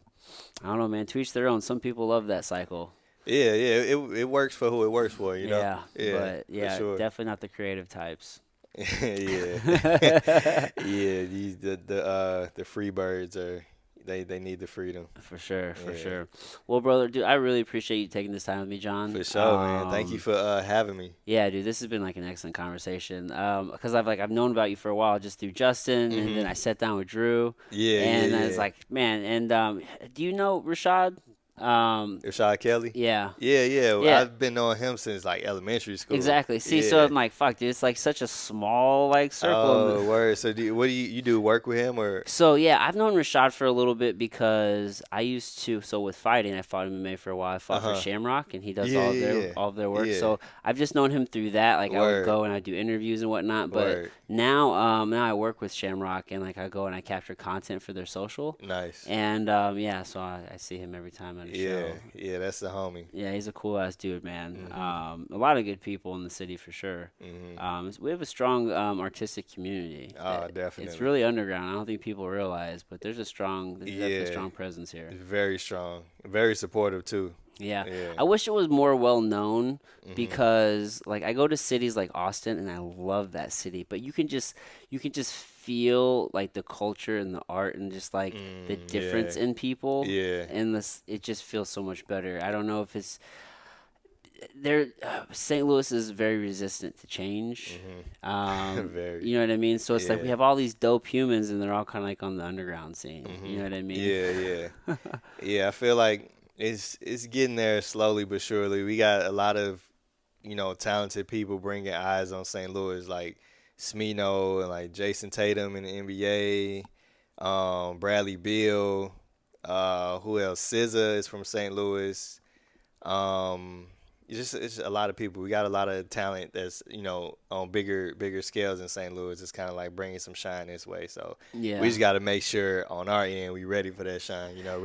don't know, man, to each their own. Some people love that cycle. Yeah, yeah. It works for who it works for. Yeah, Yeah, but for yeah, sure. definitely not the creative types. Yeah. Yeah, these the free birds they need the freedom. For sure, for Yeah. sure. Well, brother, dude, I really appreciate you taking this time with me, John. For sure, man. Thank you for having me. Yeah, dude, this has been like an excellent conversation. Because I've known about you for a while, just through Justin, and then Mhm. I sat down with Drew, Yeah, yeah, and I was yeah. like, man, and do you know Rashad? Rashad Kelly? Yeah, Yeah, yeah. yeah. I've been knowing him since like elementary school. Exactly. See, so Yeah. I'm like, fuck, dude, it's like such a small like circle. Oh, word. So what do you do work with him or? So yeah, I've known Rashad for a little bit because I used to. So with fighting, I fought MMA for a while. I fought for Uh-huh. Shamrock, and he does Yeah, yeah, yeah. all of their work. Yeah. So I've just known him through that. Like I would Word. go and I'd do interviews and whatnot. But Word. now I work with Shamrock, and like I go and I capture content for their social. Nice. And yeah, so I see him every time at a Yeah. show. Yeah, that's the homie. Yeah, he's a cool ass dude, man. Mhm. A lot of good people in the city for sure. Mhm. We have a strong artistic community. Oh, It's definitely. really underground. I don't think people realize, but there's definitely a Yeah. strong presence here. Very strong. Very supportive too. Yeah, Yeah. I wish it was more well known Mhm. because like I go to cities like Austin and I love that city, but you can just feel like the culture and the art and just like the Yeah. difference in people, Yeah. and this it just feels so much better. I don't know if it's there. St. Louis is very resistant to change. Very. You know what I mean? So it's like we Yeah. have all these dope humans, and they're all kind of like on the underground scene. You Mhm. know what I mean? Yeah, yeah. Yeah, I feel like it's getting there slowly but surely. We got a lot of, talented people bringing eyes on St. Louis, like Smino and like Jason Tatum in the NBA, Bradley Beal, who else? SZA is from St. Louis. Um, it's a lot of people. We got a lot of talent that's on bigger scales in St. Louis. It's kind of like bringing some shine this way. So we Yeah. just got to make sure on our end we ready for that shine. Yeah.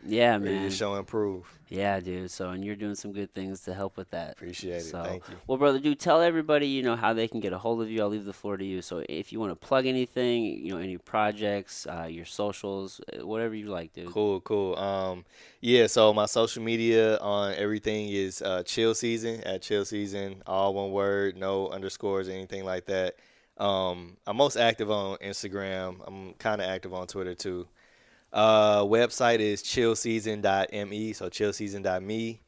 Yeah, ready to man. show and prove. Yeah, dude. So, and you're doing some good things to help with that. Appreciate it. So, Thank you. well, brother, dude, tell everybody, how they can get a hold of you. I'll leave the floor to you. So, if you want to plug anything, any projects, your socials, whatever you like, dude. Cool, cool. Yeah. So my social media on everything is Chill Season at Chill Season, all one word, no underscores, anything like that. I'm most active on Instagram. I'm kind of active on Twitter too. Website is chillseason.me, so chillseason.me.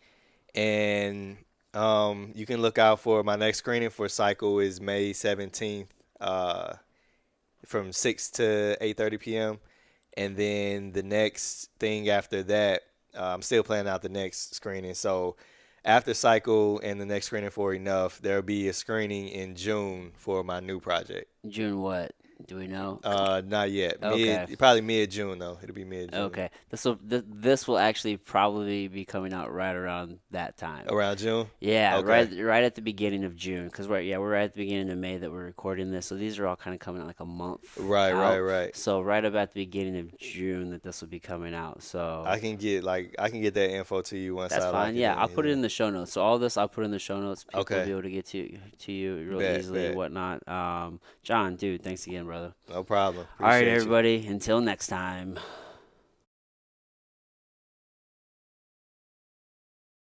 And you can look out for my next screening for Cycle is May 17th from 6 to 8:30 p.m. And then the next thing after that, I'm still planning out the next screening. So after Cycle and the next screening for Enough, there'll be a screening in June for my new project. June what? Do we know? Not yet. Okay. Probably mid June though. It'll be mid June. Okay. This will actually probably be coming out right around that time. Around June? Yeah, Okay. right at the beginning of June, because we're right at the beginning of May that we're recording this. So these are all kind of coming out like a month Right, right, out. right. So right about the beginning of June that this will be coming out. So I can get that info to you once that's I fine. lock it Yeah, in. I'll put it Yeah. in the show notes. So all this I'll put in the show notes. People will Okay. be able to get to you real Bet, easily and bet. whatnot. John, dude, thanks again, brother. No problem. All right, Appreciate you. everybody. Until next time.